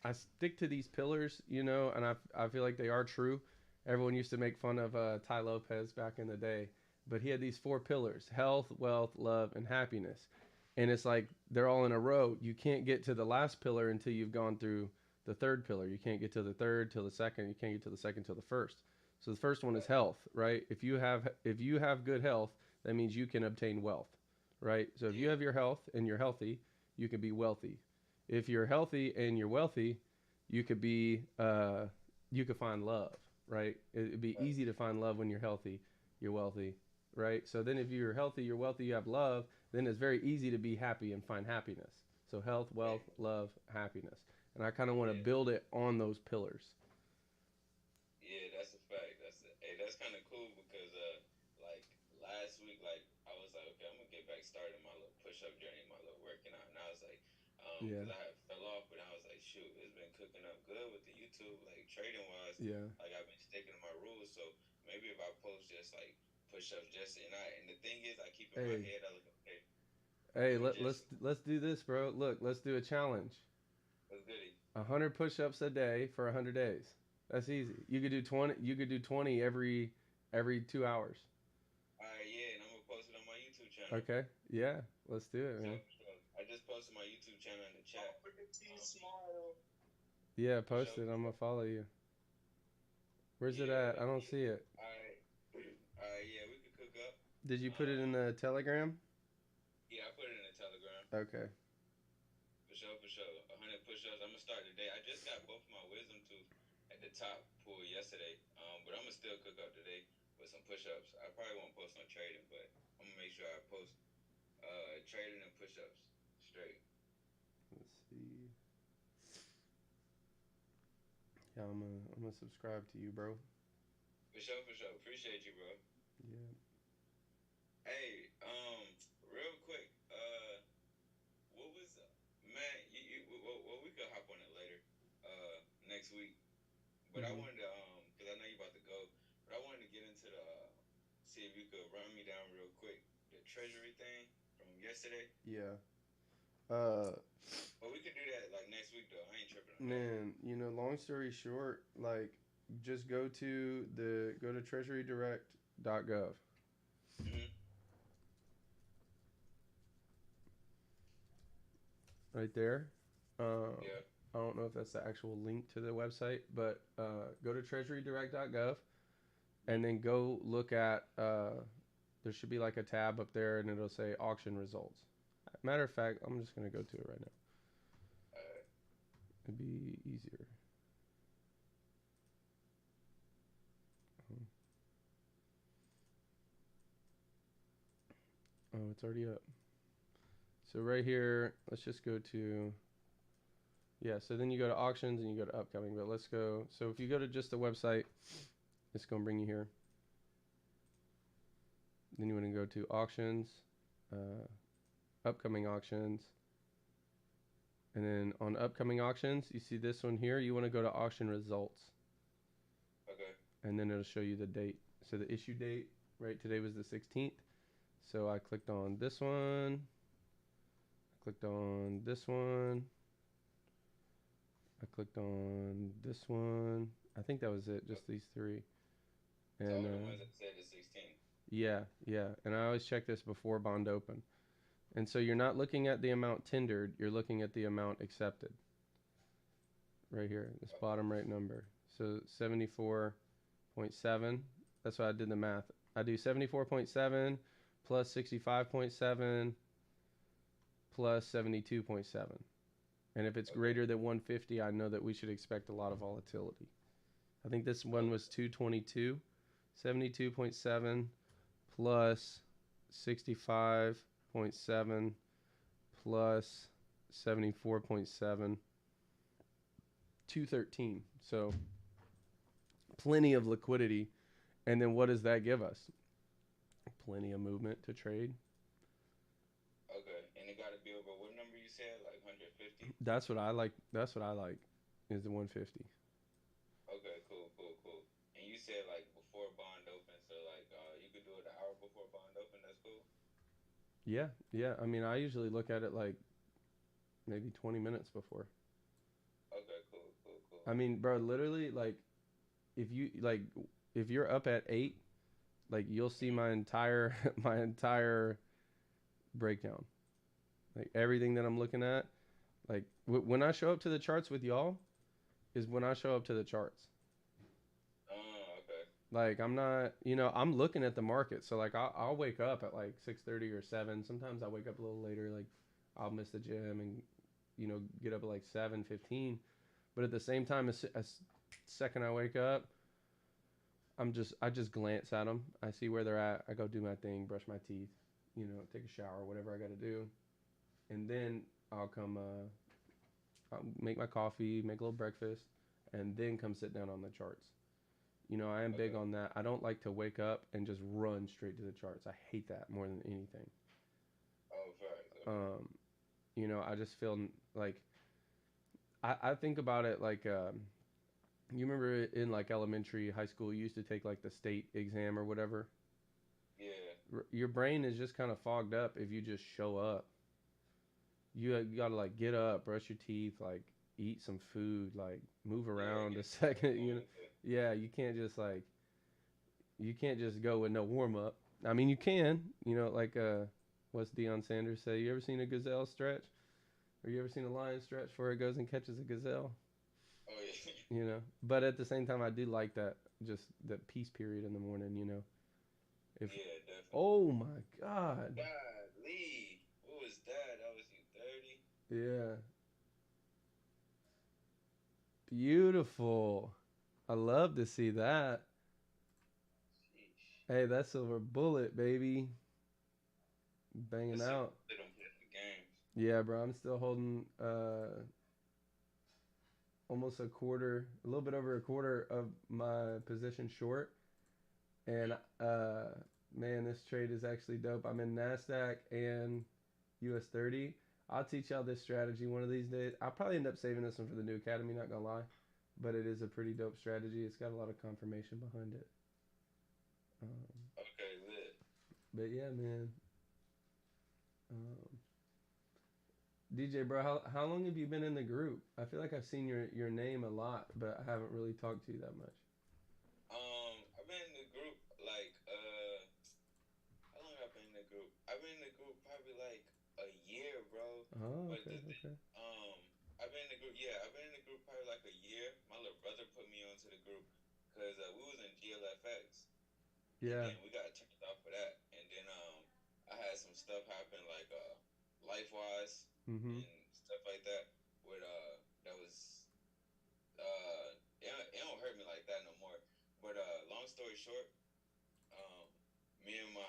[SPEAKER 1] I stick to these pillars, you know, and I feel like they are true. Everyone used to make fun of Ty Lopez back in the day, but he had these four pillars: health, wealth, love, and happiness. And it's like they're all in a row. You can't get to the last pillar until you've gone through the third pillar. You can't get to the third till the second. You can't get to the second till the first. So the first one is
[SPEAKER 3] right.
[SPEAKER 1] health, right? If you have good health, that means you can obtain wealth, right? So if you
[SPEAKER 3] Yeah,
[SPEAKER 1] have your health and you're healthy, you can be wealthy. If you're healthy and you're wealthy, you could be you could find love, right? It'd be
[SPEAKER 3] right.
[SPEAKER 1] easy to find love when you're healthy, you're wealthy, right? So then if you're healthy, you're wealthy, you have love, then it's very easy to be happy and find happiness. So health,
[SPEAKER 3] Yeah,
[SPEAKER 1] wealth, love, happiness. And I kind of want to
[SPEAKER 3] yeah,
[SPEAKER 1] build it on those pillars.
[SPEAKER 3] yeah. That's a fact. Hey, that's kind of cool because like last week, like I was like, okay, I'm gonna get back started on my little push up journey, my little working out, and I was like,
[SPEAKER 1] Yeah.
[SPEAKER 3] because I had fell off, but I was like, shoot, it's been cooking up good with the YouTube, like trading wise.
[SPEAKER 1] Yeah.
[SPEAKER 3] Like I've been sticking to my rules, so maybe if I post just like push ups, just and the thing is, I keep in my
[SPEAKER 1] Hey,
[SPEAKER 3] head, I like, okay,
[SPEAKER 1] hey,
[SPEAKER 3] let me
[SPEAKER 1] let's do this, bro. Look, let's do a challenge.
[SPEAKER 3] what's goody.
[SPEAKER 1] 100 push-ups a day for 100 days. That's easy. You could do 20. You could do 20 every 2 hours.
[SPEAKER 3] All right, yeah, and I'm gonna post it on my YouTube channel.
[SPEAKER 1] Okay. Yeah. Let's do
[SPEAKER 3] For
[SPEAKER 1] it, man.
[SPEAKER 3] sure, for sure. I just posted my YouTube channel in the chat. Um,
[SPEAKER 1] Yeah.
[SPEAKER 3] for
[SPEAKER 1] Post
[SPEAKER 3] sure,
[SPEAKER 1] it.
[SPEAKER 3] for
[SPEAKER 1] I'm gonna
[SPEAKER 3] sure.
[SPEAKER 1] follow you. Where's it at? I
[SPEAKER 3] Yeah,
[SPEAKER 1] don't
[SPEAKER 3] yeah.
[SPEAKER 1] see it.
[SPEAKER 3] All right, yeah. We could cook up.
[SPEAKER 1] Did you put it in
[SPEAKER 3] Um,
[SPEAKER 1] the Telegram?
[SPEAKER 3] yeah, I put it in the Telegram
[SPEAKER 1] Okay.
[SPEAKER 3] for sure, for sure. 100 push-ups. I'm gonna start today. I just got both my wisdom tooth at the top pull yesterday. But I'm gonna still cook up today with some push-ups. I probably won't post on trading, but I'm gonna make sure I post trading and push-ups straight.
[SPEAKER 1] Let's see. Yeah, I'm gonna subscribe to you, bro.
[SPEAKER 3] For sure, for sure. Appreciate you, bro.
[SPEAKER 1] Yeah.
[SPEAKER 3] Hey, real quick, what was man? Well, we could hop on it later, next week. But I
[SPEAKER 1] Mhm.
[SPEAKER 3] wanted to, cause I know you about to go, but I wanted to get into the, see if you could run me down real quick the treasury thing from yesterday.
[SPEAKER 1] Yeah. Uh,
[SPEAKER 3] But we could do that like next week though. I ain't tripping on that.
[SPEAKER 1] man, long story short, like, just go to treasurydirect.gov.
[SPEAKER 3] Mhm.
[SPEAKER 1] Right there. Um,
[SPEAKER 3] Yeah.
[SPEAKER 1] I don't know if that's the actual link to the website, but go to treasurydirect.gov and then go look at. There should be like a tab up there, and it'll say auction results. Matter of fact, I'm just gonna go to it right now.
[SPEAKER 3] Uh,
[SPEAKER 1] It'd be easier. Oh, it's already up. So right here, let's just go to. Yeah, so then you go to auctions and you go to upcoming. But let's go. So if you go to just the website, it's gonna bring you here. Then you want to go to auctions, uh, upcoming auctions, and then on upcoming auctions, you see this one here. You want to go to auction results,
[SPEAKER 3] okay.
[SPEAKER 1] and then it'll show you the date. So the issue date, right? Today was the 16th. So I clicked on this one. I clicked on this one. I clicked on this one. I think that was it. Just these three.
[SPEAKER 3] So
[SPEAKER 1] And
[SPEAKER 3] all the ones that said the 16th.
[SPEAKER 1] yeah, yeah. And I always check this before bond open. And so you're not looking at the amount tendered. You're looking at the amount accepted. Right here, this bottom right number. So 74.7. That's why I did the math. I do 74.7 plus 65.7 plus 72.7. And if it's
[SPEAKER 3] Okay.
[SPEAKER 1] greater than 150, I know that we should expect a lot of volatility. I think this one
[SPEAKER 3] Okay.
[SPEAKER 1] was 222. 72.7 plus 65.7 plus 74.7, 213. So plenty of liquidity. And then what does that give us? Plenty of movement to trade.
[SPEAKER 3] Okay. And it got to be over what number you said? Like 150?
[SPEAKER 1] That's what I like. That's what I like is the 150.
[SPEAKER 3] Okay. Cool. Cool. Cool. And you said like before bond open, so like you could do it an hour before bond open. That's cool.
[SPEAKER 1] Yeah, yeah. I mean, I usually look at it like maybe 20 minutes before.
[SPEAKER 3] Okay, cool, cool, cool.
[SPEAKER 1] I mean, bro, literally, like, if you like, if you're up at 8, like, you'll see
[SPEAKER 3] Mm.
[SPEAKER 1] my entire my entire breakdown, like everything that I'm looking at. Like, when I show up to the charts with y'all, is when I show up to the charts.
[SPEAKER 3] Oh, okay.
[SPEAKER 1] Like, I'm not, I'm looking at the market. So like, I'll wake up at like 6:30 or 7. Sometimes I wake up a little later. Like, I'll miss the gym and get up at like 7:15. But at the same time, as second I wake up, I just glance at them. I see where they're at. I go do my thing, brush my teeth, take a shower, whatever I got to do, and then I'll make my coffee, make a little breakfast, and then come sit down on the charts. I am big
[SPEAKER 3] Okay.
[SPEAKER 1] on that. I don't like to wake up and just run straight to the charts. I hate that more than anything.
[SPEAKER 3] Oh, facts. Okay.
[SPEAKER 1] Um, I just feel like I think about it like you remember in like elementary, high school, you used to take like the state exam or whatever.
[SPEAKER 3] Yeah.
[SPEAKER 1] Your brain is just kind of fogged up if you just show up. You gotta like get up, brush your teeth, like eat some food, like move
[SPEAKER 3] Yeah.
[SPEAKER 1] around a
[SPEAKER 3] Get yourself
[SPEAKER 1] second.
[SPEAKER 3] going. Yeah.
[SPEAKER 1] Yeah, you can't just go with no warm up. I mean, you can, like what's Deion Sanders say? You ever seen a gazelle stretch, or you ever seen a lion stretch before it goes and catches a gazelle?
[SPEAKER 3] Oh yeah.
[SPEAKER 1] But at the same time, I do like that just the peace period in the morning. If
[SPEAKER 3] Yeah, definitely.
[SPEAKER 1] oh my god,
[SPEAKER 3] God, Lee. What was that? That was you 30?
[SPEAKER 1] yeah, beautiful. I love to see that.
[SPEAKER 3] Sheesh.
[SPEAKER 1] Hey, that silver bullet, baby, banging
[SPEAKER 3] Let's see
[SPEAKER 1] out.
[SPEAKER 3] if them play the games.
[SPEAKER 1] Yeah, bro, I'm still holding almost a quarter, a little bit over a quarter of my position short. And man, this trade is actually dope. I'm in Nasdaq and US30. I'll teach y'all this strategy one of these days. I'll probably end up saving this one for the new academy, not gonna lie. But it is a pretty dope strategy. It's got a lot of confirmation behind it. Um,
[SPEAKER 3] Okay, lit.
[SPEAKER 1] but yeah, man. Um, DJ, bro, how long have you been in the group? I feel like I've seen your name a lot, but I haven't really talked to you that much.
[SPEAKER 3] I've been in the group like how long have I been in the group? I've been in the group probably like a year, bro.
[SPEAKER 1] Oh,
[SPEAKER 3] But
[SPEAKER 1] okay, okay.
[SPEAKER 3] I've been in the group. Yeah, I've been in the group probably like a year. My little brother put me onto the group because we was in GLFX, and
[SPEAKER 1] Yeah.
[SPEAKER 3] then we got turned off for that. And then I had some stuff happen like life wise
[SPEAKER 1] Mm-hmm.
[SPEAKER 3] and stuff like that. With that was it don't hurt me like that no more. But long story short, um, me and my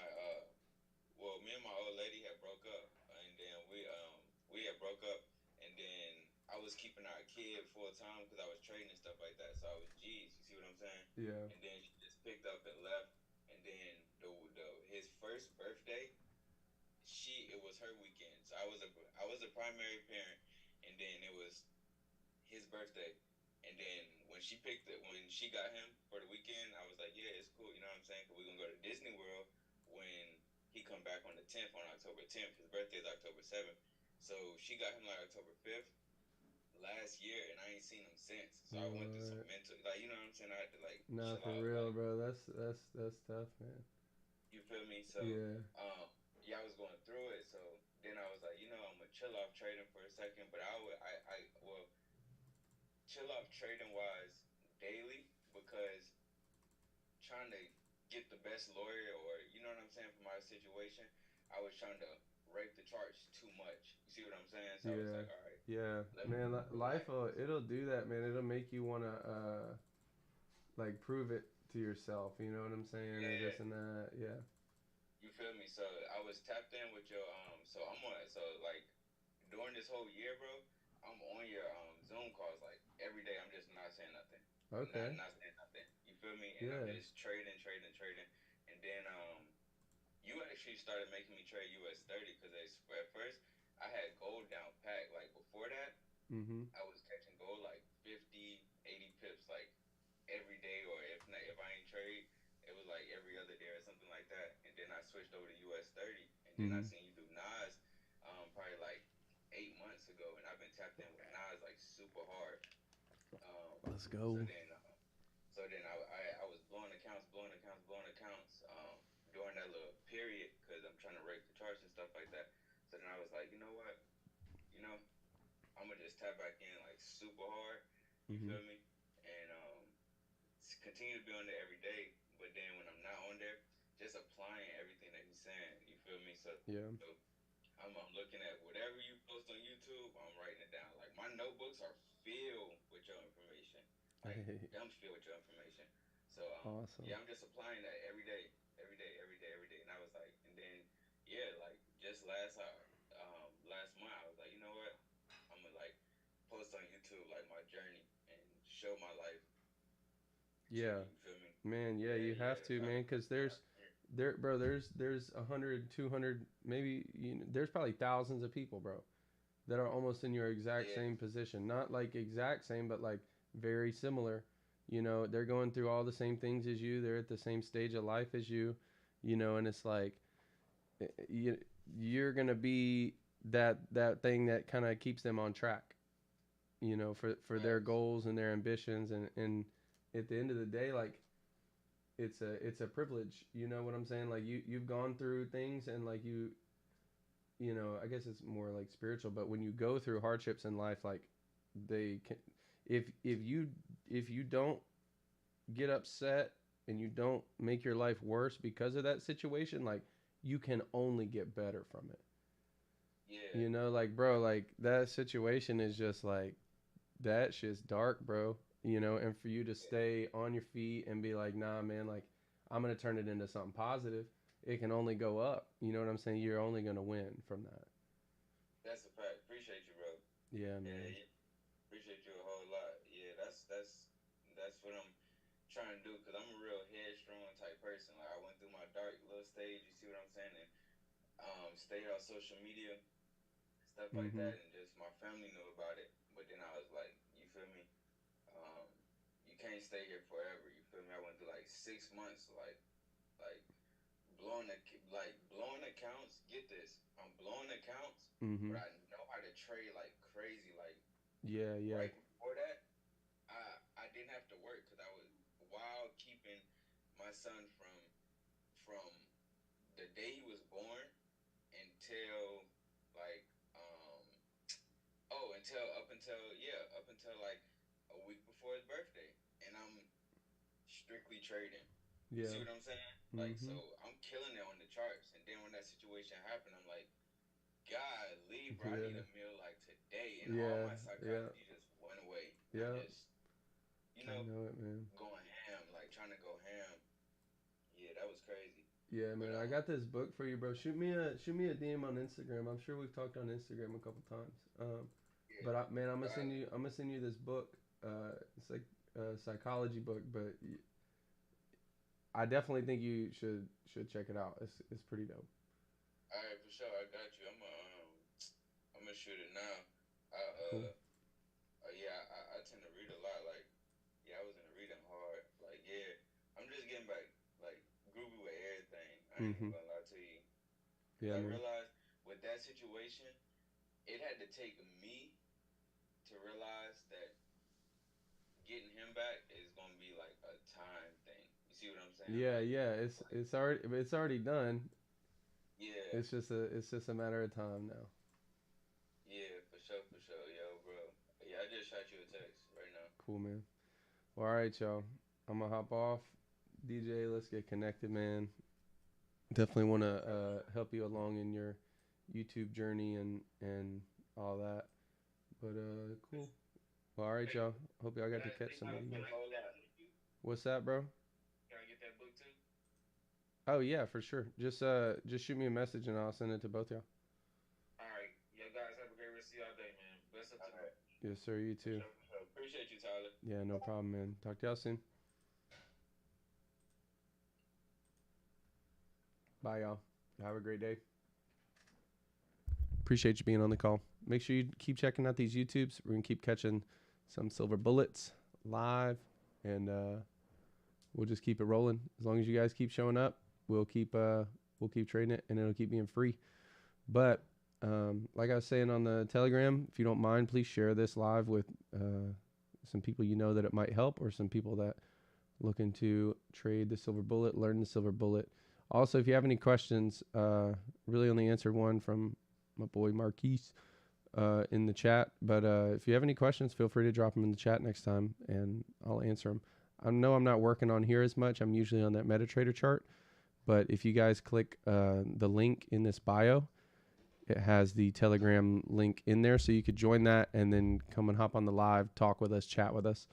[SPEAKER 3] me and my old lady had broke up, and then we had broke up, and then I was keeping our kid full time because I was trading and stuff like that. So I was G's. You see what I'm saying?
[SPEAKER 1] Yeah.
[SPEAKER 3] And then she just picked up and left. And then the his first birthday, it was her weekend. So I was a primary parent, and then it was his birthday. And then when she got him for the weekend, I was like, yeah, it's cool. You know what I'm saying? Cause we're gonna go to Disney World when he come back on the 10th, on October 10th. His birthday is October 7th. So she got him like October 5th last year, and I ain't seen him since. So I went through some
[SPEAKER 1] What?
[SPEAKER 3] mental, like, you know what I'm saying? I had to like
[SPEAKER 1] Nah,
[SPEAKER 3] chill
[SPEAKER 1] for
[SPEAKER 3] out,
[SPEAKER 1] real,
[SPEAKER 3] like,
[SPEAKER 1] bro. That's tough, man.
[SPEAKER 3] you feel me? So,
[SPEAKER 1] Yeah.
[SPEAKER 3] yeah, I was going through it. So then I was like, I'm gonna chill off trading for a second, but well, chill off trading wise daily because trying to get the best lawyer, or you know what I'm saying, for my situation, I was trying to rape the charts too much. You see what I'm saying? So I was
[SPEAKER 1] Yeah.
[SPEAKER 3] like, all right,
[SPEAKER 1] Yeah.
[SPEAKER 3] let me
[SPEAKER 1] Man, life
[SPEAKER 3] relax.
[SPEAKER 1] it'll do that, man. It'll make you want to like prove it to yourself, you know what I'm saying? Or
[SPEAKER 3] Yeah,
[SPEAKER 1] this and that. Yeah.
[SPEAKER 3] you feel me? So I was tapped in with your so I'm on so like during this whole year, bro, I'm on your Zoom calls like every day. I'm just not saying nothing. I'm not
[SPEAKER 1] Okay.
[SPEAKER 3] not saying nothing. You feel me? And I'm
[SPEAKER 1] Yeah.
[SPEAKER 3] just trading, trading, trading. And then you actually started making me trade US30 because at first I had gold down pat. Like before that,
[SPEAKER 1] Mhm.
[SPEAKER 3] I was catching gold like 50, 80 pips like every day, or if not, if I ain't And then I
[SPEAKER 1] Mhm.
[SPEAKER 3] seen you do Nas, probably like 8 months ago, and I've been tapped in with Nas like super hard. Um,
[SPEAKER 1] Let's
[SPEAKER 3] so
[SPEAKER 1] go.
[SPEAKER 3] then, uh, so then I was blowing accounts, blowing accounts, blowing accounts during that little period because I'm trying to rake the charts and stuff like that. So then I was like, you know what, you know, I'm gonna just tap back in like super hard. You
[SPEAKER 1] Mhm.
[SPEAKER 3] feel me? And continue to be on there every day. But then when I'm not on there, just applying everything that he's saying. You feel me? So
[SPEAKER 1] Yeah.
[SPEAKER 3] I'm looking at whatever you post on YouTube. I'm writing it down. Like my notebooks are filled with your information. Like
[SPEAKER 1] Hey,
[SPEAKER 3] them filled with your information. So
[SPEAKER 1] awesome.
[SPEAKER 3] yeah, I'm just applying that every day, every day, every day, every day. And I was like, and then yeah, like just last month, I was like, you know what? I'm gonna like post on YouTube like my journey and show my life to
[SPEAKER 1] Yeah.
[SPEAKER 3] you. You feel me?
[SPEAKER 1] Man, yeah,
[SPEAKER 3] Yeah,
[SPEAKER 1] you
[SPEAKER 3] yeah.
[SPEAKER 1] have to,
[SPEAKER 3] So,
[SPEAKER 1] man, cuz
[SPEAKER 3] yeah,
[SPEAKER 1] there bro, there's 100, 200, maybe there's probably thousands of people, bro, that are almost in your exact
[SPEAKER 3] yeah,
[SPEAKER 1] same position. Not like exact same, but like very similar. They're going through all the same things as you. They're at the same stage of life as you, and it's like you you're going to be that thing that kind of keeps them on track, for their
[SPEAKER 3] facts.
[SPEAKER 1] goals and their ambitions, and at the end of the day, like it's a privilege, you know what I'm saying? Like you've gone through things, and like I guess it's more like spiritual, but when you go through hardships in life, like they can, if you don't get upset and you don't make your life worse because of that situation, like you can only get better from it.
[SPEAKER 3] Yeah,
[SPEAKER 1] Like, bro, like that situation is just like that shit's dark, bro. And for you to
[SPEAKER 3] yeah,
[SPEAKER 1] stay on your feet and be like, nah, man, like I'm gonna turn it into something positive. It can only go up. You know what I'm saying? You're only gonna win from that.
[SPEAKER 3] that's a fact. Appreciate you, bro.
[SPEAKER 1] Yeah,
[SPEAKER 3] Yeah,
[SPEAKER 1] man.
[SPEAKER 3] yeah. Appreciate you a whole lot. Yeah, that's what I'm trying to do because I'm a real headstrong type person. Like I went through my dark little stage. You see what I'm saying? And stayed off social media, stuff like that,
[SPEAKER 1] Mhm.
[SPEAKER 3] and just my family knew about it. But then I was like, you feel me? Um, you can't stay here forever. You feel me? I went through like 6 months, like blowing accounts. Get this, I'm blowing accounts, but I
[SPEAKER 1] Mhm.
[SPEAKER 3] know how to trade like crazy. Like
[SPEAKER 1] Yeah,
[SPEAKER 3] right
[SPEAKER 1] yeah.
[SPEAKER 3] before that, I didn't have to work because I was while keeping my son from the day he was born until like up until like a week before his birthday, and I'm strictly trading. You see
[SPEAKER 1] Yeah.
[SPEAKER 3] what I'm saying? Like so,
[SPEAKER 1] Mhm.
[SPEAKER 3] I'm killing it on the charts, and then when that situation happened, I'm like, golly, bro, I need a
[SPEAKER 1] Yeah.
[SPEAKER 3] meal like today, and all my
[SPEAKER 1] Yeah. Yeah.
[SPEAKER 3] psychology just went away. I'm
[SPEAKER 1] Yeah.
[SPEAKER 3] just, you
[SPEAKER 1] I
[SPEAKER 3] know,
[SPEAKER 1] know it, man.
[SPEAKER 3] going ham, like trying to go ham. Yeah, that was crazy.
[SPEAKER 1] Yeah,
[SPEAKER 3] But
[SPEAKER 1] man. I got this book for you, bro. Shoot me a DM on Instagram. I'm sure we've talked on Instagram a couple times.
[SPEAKER 3] yeah,
[SPEAKER 1] But man, I'm gonna
[SPEAKER 3] God,
[SPEAKER 1] send you. I'm gonna send you this book. It's like a psychology book, but I definitely think you should check it out. It's pretty dope.
[SPEAKER 3] all right, for sure, I got you. I'm gonna shoot it now. I
[SPEAKER 1] Cool.
[SPEAKER 3] yeah, I tend to read a lot. Like, yeah, I was in the reading hard. Like, yeah, I'm just getting back like groovy with everything. I ain't even
[SPEAKER 1] Mhm.
[SPEAKER 3] gonna lie to you, cause I
[SPEAKER 1] Yeah, man.
[SPEAKER 3] realized with that situation, it had to take me to realize that getting him back is gonna be like a time thing. You see what I'm saying?
[SPEAKER 1] Yeah, yeah. It's already done.
[SPEAKER 3] Yeah,
[SPEAKER 1] It's just a matter of time now.
[SPEAKER 3] yeah, for sure, yo, bro. Yeah, I just shot you a text right now.
[SPEAKER 1] Cool, man. Well, all right, y'all. I'm gonna hop off. DJ, let's get connected, man. Definitely want to help you along in your YouTube journey and all that. But cool. Well, all right,
[SPEAKER 3] Hey,
[SPEAKER 1] y'all. Hope y'all
[SPEAKER 3] can
[SPEAKER 1] got
[SPEAKER 3] I
[SPEAKER 1] to
[SPEAKER 3] see
[SPEAKER 1] catch some
[SPEAKER 3] my
[SPEAKER 1] of these.
[SPEAKER 3] whole lot?
[SPEAKER 1] What's that, bro?
[SPEAKER 3] Can I get that book too?
[SPEAKER 1] Oh yeah, for sure. Just shoot me a message and I'll send it to both y'all.
[SPEAKER 3] All right, you guys have a great rest of your day, man. Bless up to you.
[SPEAKER 1] Yes, sir. You
[SPEAKER 3] For
[SPEAKER 1] too.
[SPEAKER 3] sure, for sure. Appreciate you, Tyler.
[SPEAKER 1] Yeah, no problem, man. Talk to y'all soon. Bye, y'all. Have a great day. Appreciate you being on the call. Make sure you keep checking out these YouTubes. We're gonna keep catching some silver bullets live, and we'll just keep it rolling. As long as you guys keep showing up, we'll we'll keep trading it, and it'll keep being free. But like I was saying on the Telegram, if you don't mind, please share this live with some people you know that it might help, or some people that looking to trade the silver bullet, learn the silver bullet. Also, if you have any questions, really only answered one from my boy Marquise in the chat. But if you have any questions, feel free to drop them in the chat next time, and I'll answer them. I know I'm not working on here as much. I'm usually on that MetaTrader chart. But if you guys click the link in this bio, it has the Telegram link in there, so you could join that and then come and hop on the live, talk with us, chat with us.